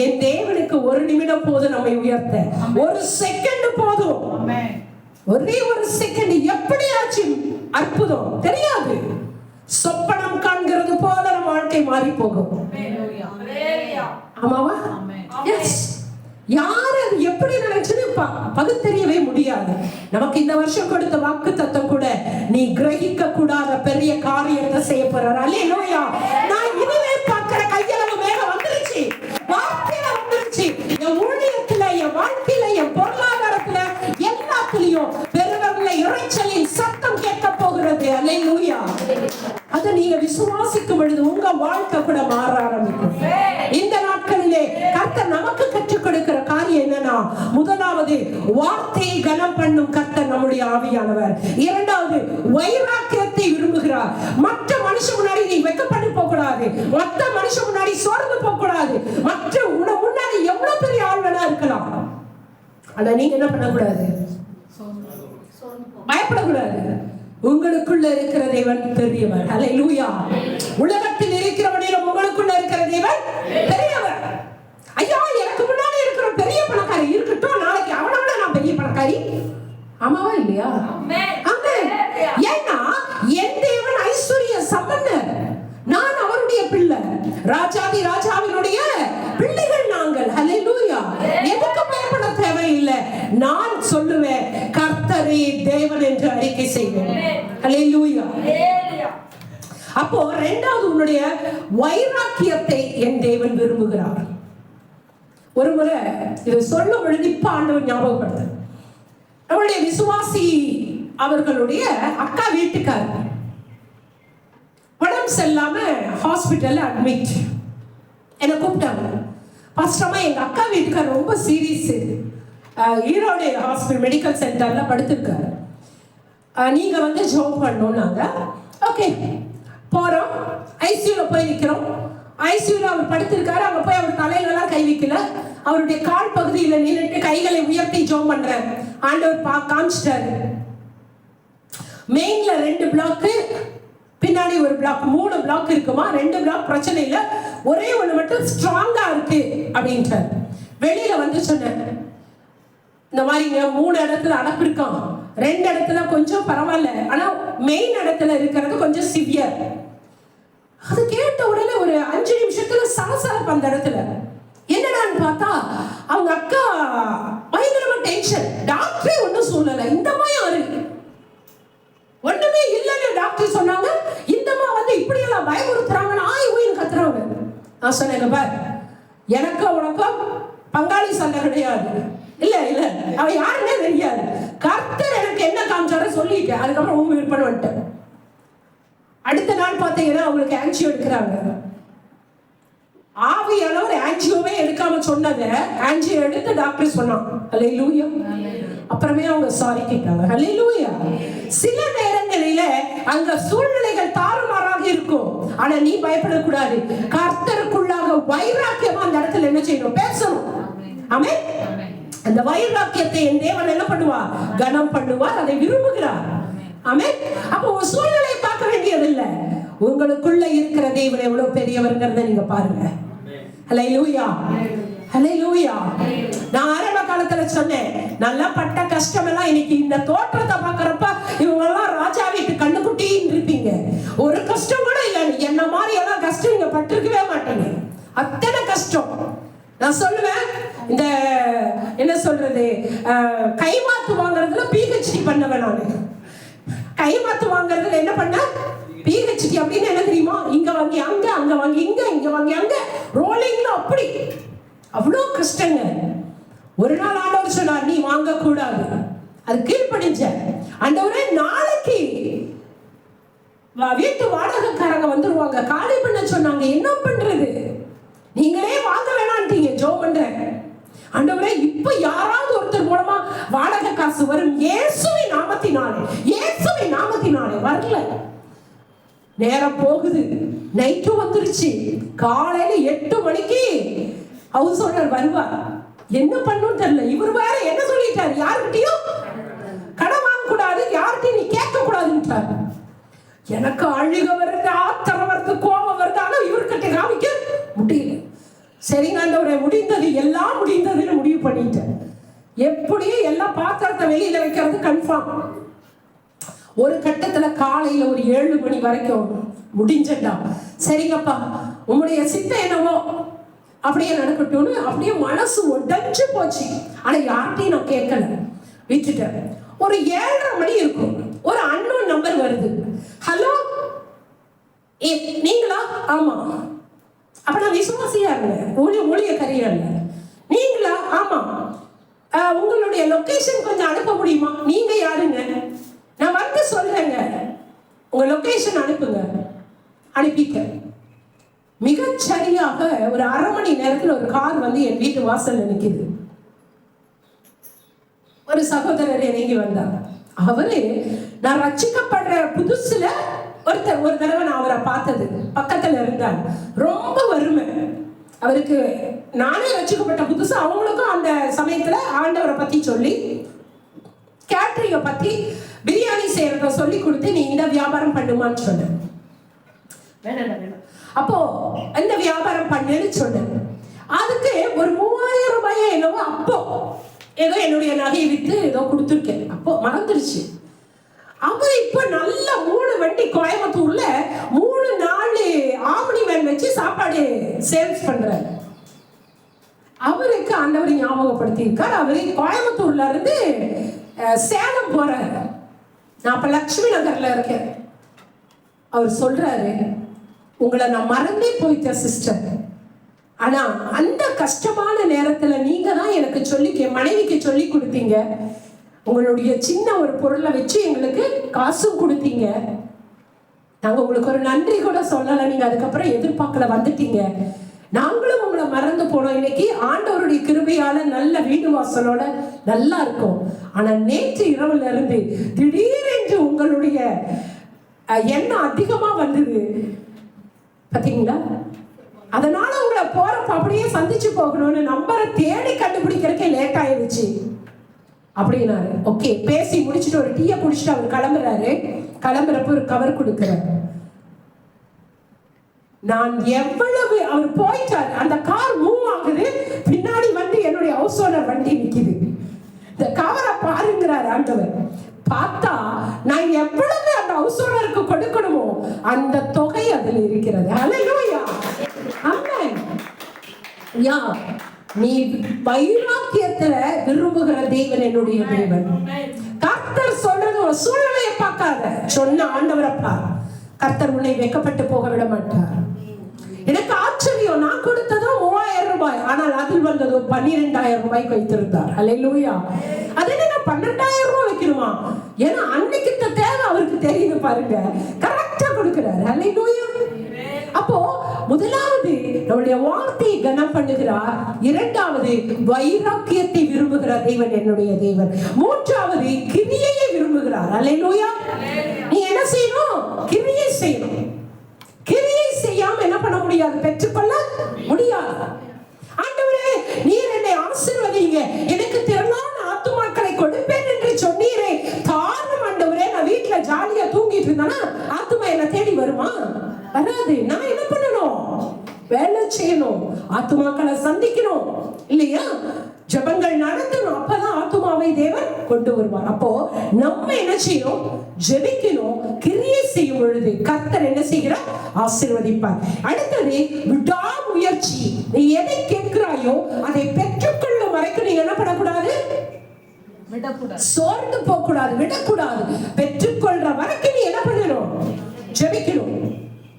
Speaker 1: என் தேவனுக்கு ஒரு நிமிடம் போதும் நம்மை உயர்த்த. ஒரு செகண்ட் போதும். ஒரே ஒரு செகண்ட் எப்படியாச்சு அற்புதம் தெரியாது. சொப்பனம் காண்கிறது போல நம்ம வாழ்க்கை மாறி போகும். ஆமாவா? எஸ். யார் அது எப்படி நினைச்சது பகுத்தறியவே முடியாது. நமக்கு இந்த வருஷம் கொடுத்த வாக்கு தத்தம் கூட நீ கிரகிக்க கூடாத பெரிய காரியத்தை செய்ய போறார். அல்லேலூயா. நான் இனிமே பார்க்கிற கையளவு மேகம் வந்துருச்சு, வார்த்தையில வந்துருச்சு. என் ஊழியத்துல, என் வாழ்க்கையில, என் பொருளாதாரத்துல, எல்லாத்துலயும் பெருவர்ல இறைச்சலின் சத்தம் கேட்க போகிறது. அல்லேலூயா. அதை நீங்க விசுவாசிக்கும் பொழுது உங்க வாழ்க்கை கூட மாற ஆரம்பிக்கும். இந்த நாட்களிலே கர்த்தர் நமக்கு கற்றுக் கொடுக்கிற காரியம் என்னன்னா, முதலாவது வார்த்தையை கனம் பண்ணும் கர்த்தர் நம்முடைய ஆவியானவர். இரண்டாவது வைராக்கியத்தை விரும்புகிறார். மற்ற மனுஷன் முன்னாடி நீ வெட்கப்பட்டு போக கூடாது, மற்ற மனுஷன் முன்னாடி சோர்ந்து போக கூடாது. மற்ற முன்னாடி எவ்வளவு பெரிய ஆள் வேணா இருக்கலாம், ஆனா நீங்க என்ன பண்ணக்கூடாது? பயப்படக்கூடாது. உங்களுக்குள்ள இருக்கிற தேவன் பெரியவர். ஹல்லேலூயா. உலகத்தில் இருக்கிறவனிலும் உங்களுக்குள்ள இருக்கிற தேவன் பெரியவர். ஐயா, எனக்கு முன்னாடி இருக்கிற பெரிய பணக்காரி இருக்கட்டும், நாளைக்கு அவனோட நான் பெரிய பணக்காரி. ஆமாவா இல்லையா? ஆமென். ஏன்னா என் தேவன் ஐஸ்வர்ய சம்பந்தர், நான் அவருடைய பிள்ளை, ராஜாதி ராஜாவினுடைய பிள்ளைகள் நாங்கள். ஹல்லேலூயா. எதுக்கு பயப்பட தேவையில்லை. நான் சொல்லுவேன், கர்த்தரே தேவன் என்று அறிக்கை செய்வேன். ஹல்லேலூயா. அப்போ இரண்டாவது, உன்னுடைய வைராக்கியத்தை என் தேவன் விரும்புகிறார். ஒரு முறை இதை சொல்லும் பொழுது இப்ப ஆண்டவர் ஞாபகப்படுத்த, நம்முடைய விசுவாசி அவர்களுடைய அக்கா வீட்டுக்காரர் உடம்பு செல்லாம ஹாஸ்பிட்டல்ல அட்மிட். என்னை கூப்பிட்டாங்க. ஃபர்ஸ்ட் எங்க அக்கா வீட்டுக்காரர் ரொம்ப சீரியஸ், ஈரோடு ஹாஸ்பிட்டல் மெடிக்கல் சென்டர்ல படுத்திருக்காரு. நீங்க வந்து ஜோம் பண்ணோம்னாங்க. ஓகே, போறோம். ஐசியூல போய் நிக்கிறோம். ஐசியூல அவர் படுத்திருக்காரு. அங்க போய் அவர் தலையிலலாம் கை வைக்கல, அவருடைய கால் பகுதியில நின்றுட்டு கைகளை உயர்த்தி ஜோம் பண்றாரு. ஆண்டவர் காமிச்சிட்டாரு. மெயின்ல 2 பிளாக், பின்னாடி ஒரு பிளாக், 3 பிளாக் இருக்குமா. 2 பிளாக் பிரச்சனை இல்லை, ஒரே ஒண்ணு மட்டும் ஸ்ட்ராங்கா இருக்கு அப்படின்றார். வெளியில வந்து சொன்னேன், இந்த மாதிரிங்க 3 இடத்துல அடப்பு இருக்கான், 2 இடத்துல கொஞ்சம் பரவாயில்ல, ஆனா மெயின் இடத்துல இருக்கிறது கொஞ்சம் சிவியர். அது கேட்ட உடனே ஒரு 5 நிமிஷத்துல சலசலப்பு அந்த இடத்துல. என்னடான்னு பார்த்தா அவங்க அக்கா பயங்கரமா டென்ஷன். டாக்டரே ஒன்றும் சொல்லலை, இந்தமா யாரு ஒண்ணுமே இல்லைன்னு டாக்டர் சொன்னாங்க. இந்தமா வந்து இப்படி எல்லாம் பயமுறுத்துறாங்கன்னு ஆய் ஊயின்னு கத்துறாங்க. நான் சொன்னேன், பார், எனக்கும் உனக்கும் பங்காளி சண்டை கிடையாது. இல்ல இல்ல, அவ யாருன்னே தெரியாது. கர்த்தர் எனக்கு என்ன காமிச்சாரோ சொல்லிட்டேன். அதுக்கப்புறம் உங்க விற்பனை வந்துட்டேன். அடுத்த நாள் பார்த்தீங்கன்னா அவங்களுக்கு ஆன்ஜியோ எடுக்கிறாங்க. ஆவியானவர் ஆன்ஜியோவே எடுக்காம சொன்னதை ஆன்ஜியோ எடுத்து டாக்டர் சொன்னாங்க. ஹல்லேலூயா. அப்புறமே அவங்க சாரி கேட்டாங்க. ஹல்லேலூயா. சில நேரங்களில அங்க சூழ்நிலைகள் தாறுமாறாக இருக்கும், ஆனா நீ பயப்படக்கூடாது. கர்த்தருக்குள்ளாக வைராக்கியமா அந்த இடத்துல என்ன செய்யணும்? பேசணும். ஆமென். அந்த வைராக்கியத்தை என் தேவன் என்ன பண்ணுவார்? கனம் பண்ணுவார், அதை விரும்புகிறார். ஆமென். அப்போ ஒரு சூழ்நிலையை பார்க்க வேண்டியதில்லை, உங்களுக்குள்ள இருக்கிற தேவன் எவ்வளவு பெரியவர்ங்கிறத நீங்க பாருங்க. ஹல்லேலூயா. ஹல்லேலூயா. நான் ஆரம்ப காலத்துல சொன்னேன், நல்லா பட்ட கஷ்டம் எல்லாம் இன்னைக்கு இந்த தோற்றத்தை பாக்குறப்ப இவங்க எல்லாம் ராஜா வீட்டு கண்ணுக்குட்டின்னு இருப்பீங்க. ஒரு கஷ்டம் கூட இல்லை. என்ன மாதிரி எல்லாம் கஷ்டம் நீங்க பட்டிருக்கவே மாட்டீங்க. அத்தனை கஷ்டம். நான் சொல்லுவேன், இந்த என்ன சொல்றது, கைமாத்து வாங்குறதுல PhD பண்ணவன் நானு. கைமாத்து வாங்குறதுல என்ன பண்ண, PhD. அப்படின்னு என்ன தெரியுமா, இங்க வாங்கி அங்க, அங்க வாங்கி இங்க, இங்க வாங்கி அங்க, ரோலிங்ல அப்படி அவ்வளோ கஷ்டங்க. ஒரு நாள் ஆண்டவர் சொன்னார், நீ வாங்க கூடாது. அது கீழ்ப்படிஞ்ச. ஆண்டவரே, நாளைக்கு வீட்டு வாடகைக்காரங்க வந்துருவாங்க, காலி பண்ண சொன்னாங்க, என்ன பண்றது, நீங்களே வாங்க வேணான்ட்டீங்க. ஜெபம் பண்றேன், ஆண்டவரே இப்ப யாராவது ஒருத்தர் மூலமா வாடகை காசு வரும், இயேசுவின் நாமத்தினாலே, இயேசுவின் நாமத்தினாலே. வரல, நேரம் போகுது, நைட்டு வந்துருச்சு. காலையில 8 மணிக்கு ஹவுஸ் ஓனர் வருவார். என்ன பண்ணும் தெரியல. இவர் வேற என்ன சொல்லிட்டாரு, யாருக்கிட்டையும் கடன் வாங்க கூடாது, யார்கிட்டையும் நீ கேட்க கூடாதுன்ட்டார். எனக்கு அழுக வருது, ஆத்திரம் வருது, கோபம் வருது. ஆனா இவர்கிட்ட காமிக்க முடியல. சரிங்க ஆண்டவரே, முடிந்தது, எல்லாம் முடிந்ததுன்னு முடிவு பண்ணிட்டேன். எப்படியும் எல்லாம் பாத்திரத்தை வெளியில வைக்கிறது கன்ஃபார்ம். ஒரு கட்டத்துல காலையில ஒரு 7 மணி வரைக்கும் முடிஞ்சண்டா. சரிங்கப்பா, உங்களுடைய சித்தம் என்னவோ அப்படியே நடக்கட்டும்னு அப்படியே மனசு உடைஞ்சு போச்சு. ஆனா யார்கிட்டையும் நான் கேட்கல, விட்டுட்டேன். ஒரு 7:30 மணி இருக்கும், ஒரு அன்னோன் நம்பர் வருது. ஹலோ, நீங்களா? ஆமா. அப்ப நான் விசுவாசியா இருந்தேன், ஊழியக்காரியா இருந்தேன். நீங்களா? ஆமா. உங்களுடைய லொகேஷன் கொஞ்சம் அனுப்ப முடியுமா? நீங்க யாருங்க? நான் வந்து சொல்றேங்க, உங்க லொகேஷன் அனுப்புங்க. அனுப்பிக்க மிகச்சரியாக ஒரு 1/2 மணி நேரத்தில் ஒரு கார் வந்து என் வீட்டு வாசல்ல நிக்குது. ஒரு சகோதரர் இறங்கி வந்தார். அவரு, நான் ரட்சிக்கப்படுற புதுசுல ஒரு தடவை நான் அவரை பார்த்தது, பக்கத்துல இருந்தார். ரொம்ப வறுமை அவருக்கு. நானே ரட்சிக்கப்பட்ட புதுசு, அவங்களுக்கும் அந்த சமயத்துல ஆண்டவரை பத்தி சொல்லி, கேட்டரிங்க பத்தி, பிரியாணி செய்யறத சொல்லி கொடுத்து, நீ இந்த வியாபாரம் பண்ணுமான்னு சொன்னேன். அப்போ இந்த வியாபாரம் பண்ணுன்னு சொன்னேன். அதுக்கு ஒரு 3000 ரூபாய் என்னவோ அப்போ ஏதோ என்னுடைய நகையை வித்து ஏதோ கொடுத்துருக்கேன். அப்போ மறந்துருச்சு. அவர் இப்போ நல்ல 3 வண்டி கோயம்புத்தூர்ல 3-4 ஆம்னி வேன் வச்சு சாப்பாடு சேல்ஸ் பண்றாரு. அவருக்கு ஆண்டவர் ஞாபகப்படுத்தி இருக்கார். அவரு கோயம்புத்தூர்ல இருந்து சேலம் போறாரு. நான் அப்ப லட்சுமி நகர்ல இருக்கேன். அவர் சொல்றாரு, உங்களை நான் மறந்தே போயிட்டேன் சிஸ்டர், ஆனா அந்த கஷ்டமான நேரத்துல நீங்க தான் எனக்கு என் மனைவிக்கு சொல்லி கொடுத்தீங்க. உங்களுடைய சின்ன ஒரு பொருளை வச்சு எங்களுக்கு காசும் கொடுத்தீங்க. நாங்க உங்களுக்கு ஒரு நன்றி கூட சொல்லலை. நீங்க அதுக்கப்புறம் எதிர்பார்க்கல, வந்துட்டீங்க. நாங்களும் உங்களை மறந்து போனோம். இன்னைக்கு ஆண்டவருடைய கிருபையால நல்ல வீடு வாசலோட நல்லா இருக்கும். ஆனா நேற்று இரவுல இருந்து திடீரென்று உங்களுடைய எண்ணம் அதிகமா வந்தது பாத்தீங்களா. அதனால உங்களை போறப்ப அப்படியே சந்திச்சு போகணும்னு நம்பரை தேடி கண்டுபிடிக்கிறதுக்கே லேட் ஆயிடுச்சு அப்படின்னாரு. ஓகே, பேசி முடிச்சுட்டு ஒரு டீயை குடிச்சிட்டு அவர் கிளம்புறாரு. கிளம்புறப்ப ஒரு கவர் கொடுக்குறாரு. நான் எவ்வளவு, அவர் போயிட்டாரு, அந்த கார் மூவ் ஆகுது, பின்னாடி வந்து என்னுடைய ஹவுஸ் ஓனர் வண்டி நிக்குது. இந்த கவரை பாருங்கிறார் ஆண்டவர். பார்த்தா நான் எவ்வளவு அந்த ஹவுஸ் ஓனருக்கு கொடுக்கணுமோ அந்த தொகை அதில் இருக்கிறது. ஹல்லேலூயா, ஆமென். யா, நீ வைராக்கியத்துல விரும்புகிற தேவன் என்னுடைய தேவன். கர்த்தர் சொல்றது ஒரு சூழ்நிலையை பார்க்காத, சொன்ன ஆண்டவரை பார். கர்த்தர் உன்னை வெட்கப்பட்டு போக விட மாட்டார். எனக்கு ஆச்சரியம், நான் கொடுத்ததோ 3000 ரூபாய், ஆனால் அதில் வந்ததோ 12000 ரூபாய்க்கு வைத்திருந்தார். ஹல்லேலூயா. அது என்ன 12000 ரூபாய் வைக்கணுமா? ஏன்னா அன்னைக்கு தேவை அவருக்கு தெரியுது பாருங்க, கரெக்டா கொடுக்கிறார். ஹல்லேலூயா. அப்போ முதலாவது நம்முடைய வார்த்தையை கனம் பண்ணுகிறார். இரண்டாவது வைராக்கியத்தை விரும்புகிற தேவன் என்னுடைய தேவன். மூன்றாவது கிரியையை விரும்புகிறார். ஹல்லேலூயா. நீ என்ன செய்யணும்? கிரியை செய்யணும். கிரியை செய்யாம என்ன பண்ண முடியாது, பெற்றுக்கொள்ள முடியாது. ஆண்டவரே, நீர் என்னை ஆசீர்வதிங்க, எனக்கு திரளான ஆத்துமாக்களை கொடுப்பேன் என்று சொன்னீரே, தாரும் ஆண்டவரே. நான் வீட்டுல ஜாலியா தூங்கிட்டு இருந்தேன்னா ஆத்துமா என்ன தேடி வருமா? வராது. நான் என்ன பண்ணணும்? வேலை செய்யணும், ஆத்துமாக்களை சந்திக்கணும் இல்லையா? ஜெபங்கள் நடத்தணும். அப்பதான் ஆத்துமாவை தேவன் கொண்டு வருவார். அப்போ நம்ம என்ன செய்யணும்? ஜெபிக்கணும், கிரியை செய்யும் பொழுது கர்த்தர் என்ன செய்கிறார்? ஆசீர்வதிப்பார். அடுத்தது விடாமுயற்சி. நீ எதை கேட்கிறாயோ அதை பெற்றுக்கொள்ளும் வரைக்கும் நீங்க என்ன பண்ணக்கூடாது? சோர்ந்து போக கூடாது, விடக்கூடாது. பெற்றுக்கொள்ற வரைக்கும் நீ என்ன பண்ணணும்? ஜெபிக்கணும்.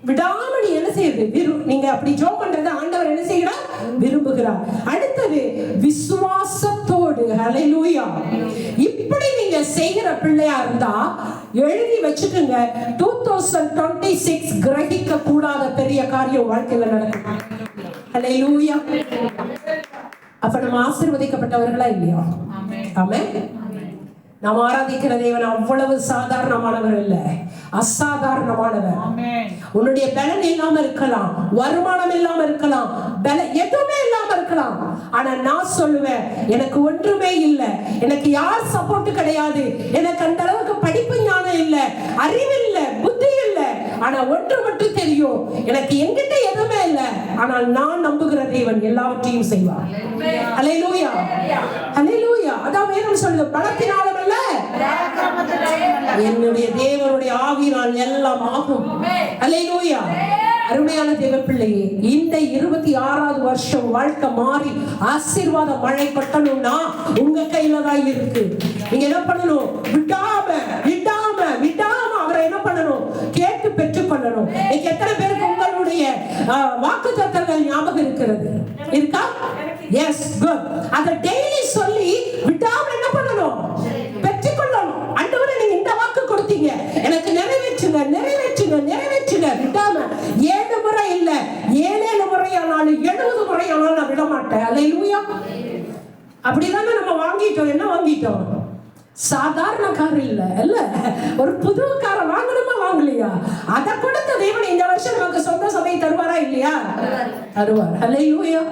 Speaker 1: விடாம நீ என்ன செய்யுது? நீங்க அப்படி ஜெபம் பண்றது ஆண்டவர் என்ன செய்கிறார்? விரும்புகிறார். அடுத்தது விசுவாசத்தோடு. ஹல்லேலூயா. இப்படி நீங்க செய்கிற பிள்ளையா இருந்தா எழுதி வச்சுக்கோங்க, 2026 கிரகிக்க கூடாத பெரிய காரியம் வாழ்க்கையில நடக்கும். ஹல்லேலூயா. அப்ப நம்ம ஆசீர்வதிக்கப்பட்டவர்களா இல்லையா? ஆமென். நாம் ஆராதிக்கிற தேவன் அவ்வளவு சாதாரணமானவர் இல்ல, அசாதாரணமானவர். உன்னுடைய பலன் இல்லாம இருக்கலாம், வருமானம் இல்லாம இருக்கலாம், எதுவுமே இல்லாம இருக்கலாம். ஆனா நான் சொல்லுவேன், எனக்கு ஒன்றுமே இல்லை, எனக்கு யார் சப்போர்ட் கிடையாது, எனக்கு அந்த அளவுக்கு படிப்பு ஞானம் இல்ல, அறிவு இல்ல, புத்தி இல்ல. ஆனா ஒன்று மட்டும் தெரியும், எனக்கு எங்கிட்ட எதுவுமே இல்லை. ஆனால் நான் நம்புகிற தேவன் எல்லாவற்றையும் செய்வார். ஹல்லேலூயா. ஹல்லேலூயா. அதான் வேதம் சொல்லுது, பலத்தினாலும் அல்ல, என்னுடைய தேவனுடைய ஆவியினால் எல்லாம் ஆகும். ஹல்லேலூயா. அருமையான தேவ பிள்ளையே, இந்த 26வது வருஷம் வாழ்க்கை மாறி ஆசீர்வாத மழை கொட்டணும்னா உங்க கையில தான் இருக்கு. நீங்க என்ன பண்ணணும்? விடாம விடாம விடாம அவரை என்ன பண்ணணும்? கேட்டு பெற்றுக் கொள்ளணும். இன்னைக்கு எத்தனை பேருக்கு உங்களுடைய வாக்குத்தத்தங்கள் ஞாபகம் இருக்கிறது? இருக்கா? S, good. அத டெய்லி சொல்லி விடாம என்ன பண்ணணும்? பெற்றுக்கொள்ளணும். ஆண்டவரே, நீங்க இந்த வாக்கு கொடுத்தீங்க, எனக்கு நிறைவேற்றுங்க, நிறைவேற்றுங்க, நிறைவேற்றுங்க. விடாம 7 முறை இல்ல, 7 முறையானாலும் 70 முறையானாலும் நான் விட மாட்டேன். அல்லேலூயா. அப்படிதானே நம்ம வாங்கிட்டோம். என்ன வாங்கிட்டோம்? சாதாரண கார் இல்ல, ஒரு புது காரை வாங்கணுமா வாங்கலையா? அதை கொடுத்த தேவன் இந்த வருஷம் நமக்கு சொந்த சபை தருவாரா இல்லையா? தருவார். அல்லேலூயா.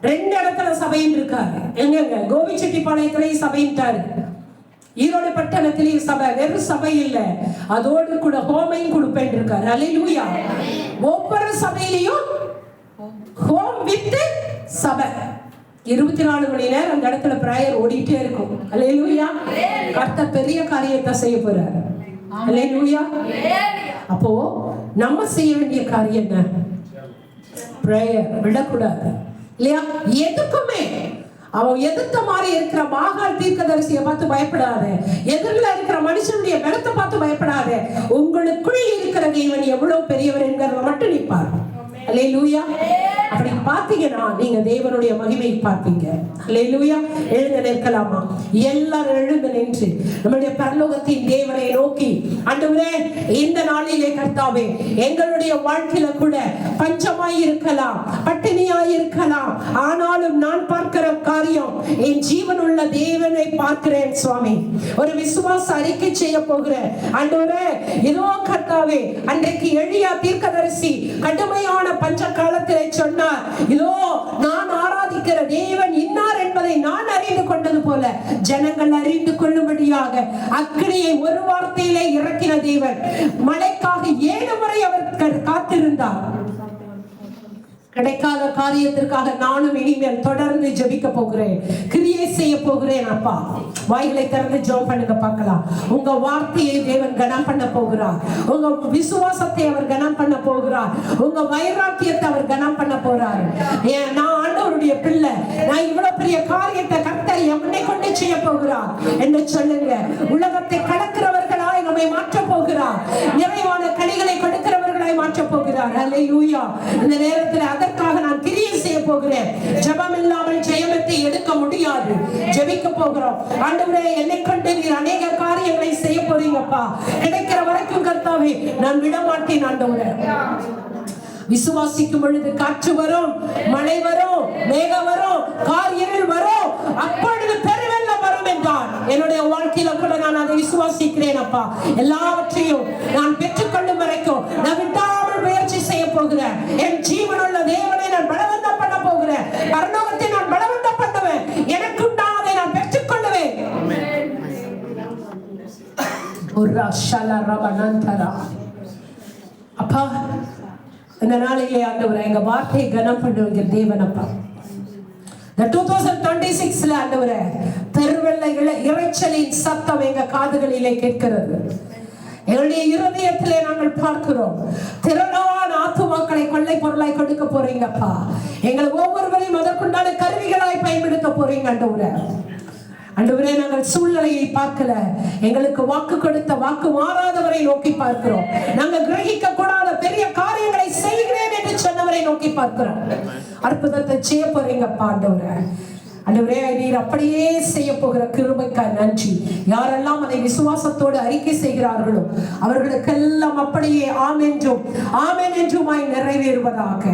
Speaker 1: 2 இடத்துல சபையின் இருக்காரு. எங்கங்க? கோபிச்செட்டிப்பாளையத்திலே சபையிட்டாரு, ஈரோடு பட்டணத்திலேயும் சபை. வெறும் சபை இல்ல, அதோடு கூட ஹோமையும் கொடுப்பேன் இருக்காரு. அல்லேலூயா. ஒவ்வொரு சபையிலையும் ஹோம் வித் சபை 24 மணி நேரம் அந்த இடத்துல பிரேயர் ஓடிட்டே இருக்கும். அல்லேலூயா. கர்த்தர் பெரிய காரியத்தை செய்ய போறாரு. அல்லேலூயா. அப்போ நம்ம செய்ய வேண்டிய காரியம் என்ன? பிரேயர் விடக்கூடாது இல்லையா? எதுக்குமே அவன் எதிர்த்த மாதிரி இருக்கிற மாகாள் தீர்க்கதரிசியை பார்த்து பயப்படாத, எதிரில் இருக்கிற மனுஷனுடைய பலத்தை பார்த்து பயப்படாத. உங்களுக்குள் இருக்கிற தேவன் எவ்வளவு பெரியவர் என்கிறத மட்டும் நிற்பார். அல்லேலூயா. அப்படி பார்த்தீங்கன்னா நீங்க தேவனுடைய மகிமையை பார்ப்பீங்க. அல்லேலூயா. எழுந்து நிற்கலாமா? எல்லாரும் எழுந்து நின்று நம்முடைய பரலோகத்தின் தேவனை நோக்கி, ஆண்டவரே, இந்த நாளிலே கர்த்தாவே, எங்களுடைய வாழ்க்கையில கூட பஞ்சமாய் இருக்கலாம், பட்டினியாய் இருக்கலாம், ஆனாலும் நான் பார்க்கிற காரியம், என் ஜீவனுள்ள தேவனை பார்க்கிறேன் சுவாமி. ஒரு விசுவாச அறிக்கை செய்ய போகிறேன். ஆண்டவரே, இதோ கர்த்தாவே, அன்றைக்கு எலியா தீர்க்கதரிசி கடுமையான பஞ்ச காலத்திலே சொன்னார், இதோ நான் ஆராதிக்கிற தேவன் இன்னார் என்பதை நான் அறிந்து கொண்டது போல ஜனங்கள் அறிந்து கொள்ளும்படியாக அக்கினியை ஒரு வார்த்தையிலே இறக்கின தேவன். மழைக்காக 7 முறை அவர் காத்திருந்தார். கிடைக்காத காரியத்திற்காக நானும் இனிமேல் தொடர்ந்து ஜெபிக்க போகிறேன், கிரியை செய்ய போகிறேன். அப்பா, வாய்களை திறந்து ஜெபம் பண்ணுங்க பார்க்கலாம். உங்க வார்த்தையை தேவன் கனம் பண்ண போகிறார். உங்க விசுவாசத்தை அவர் கனம் பண்ண போகிறார். உங்க வைராக்கியத்தை அவர் கனம் பண்ண போறார். நான் ஆண்டவருடைய பிள்ளை, நான் இவ்வளவு பெரிய காரியத்தை கர்த்தர் என்னை கொண்டு செய்ய போகிறார் என்று சொல்லுங்க. உலகத்தை கடக்கிறவர்களாய் நம்மை மாற்ற போகிறார். நிறைவான கனிகளை கொடுக்கிறவர்களாய் மாற்ற போகிறார். அல்லேலூயா. இந்த நேரத்தில் அதற்காக நான் கிரியை செய்ய போகிறேன். ஜெபம் இல்லாமல் ஜெயத்தை எடுக்க முடியாது. ஜெபிக்க போகிறோம். ஆண்டவரே, என்னை கொண்டு நீர் அநேக காரியங்களை செய்ய போறீங்கப்பா. கிடைக்கிற வரைக்கும் கர்த்தாவே நான் விட மாட்டேன். ஆண்டவரே, விசுவாசிக்கும் பொழுது காற்று வரும், மழை வரும், மேகம் வரும், காரியம் வரும், அப்பொழுது பெருவெள்ளம் வரும் என்றார். என்னுடைய வாழ்க்கையில கூட நான் அதை விசுவாசிக்கிறேன். அப்பா, எல்லாவற்றையும் நான் பெற்றுக்கொள்ளும் வரைக்கும் நான் விடாமல் முயற்சி செய்ய போகிறேன். என் ஜீவனுள்ள தேவனை நான் பலவந்தம் பண்ண போகிறேன். பரலோகத்தை நான் பலவந்தம் பண்ணுவேன். எனக்கு உண்டானதை நான் பெற்றுக்கொள்ளுவேன். அப்பா, இந்த நாளிலே ஆண்டவரே, எங்க வார்த்தையை கனம் பண்ணுவீங்க தேவன். அப்பா, இந்த 2026ல ஆண்டவரே, பெருவெள்ள இரைச்சலின் சத்தம் எங்க காதுகளிலே கேட்கிறது. எங்களுடைய இருதயத்திலே நாங்கள் பார்க்கிறோம், திரளான ஆத்துமாக்களை கொள்ளை பொருளாய் கொடுக்க போறீங்கப்பா. எங்களை ஒவ்வொருவரையும் அதற்குண்டான கருவிகளாய் பயன்படுத்த போறீங்க ஆண்டவரே. ஆண்டவரே, நாங்கள் சூழ்நிலையை பார்க்கல, எங்களுக்கு வாக்கு கொடுத்த வாக்கு மாறாதவரை நோக்கி பார்க்கிறோம். நாங்கள் கிரகிக்க கூடாத பெரிய காரியங்களை செய்கிறேன் என்று சொன்னவரை நோக்கி பார்க்கிறோம். அற்புதத்தை செய்ய போறீங்கப்பா ஆண்டவரே. ஆண்டவரே, நீர் அப்படியே செய்ய போகிற கிருபைக்காய் நன்றி. யாரெல்லாம் அதை விசுவாசத்தோடு அறிக்கை செய்கிறார்களோ அவர்களுக்கெல்லாம் அப்படியே ஆமென்றும் ஆமென் என்றுமாய் நிறைவேறுவதாக.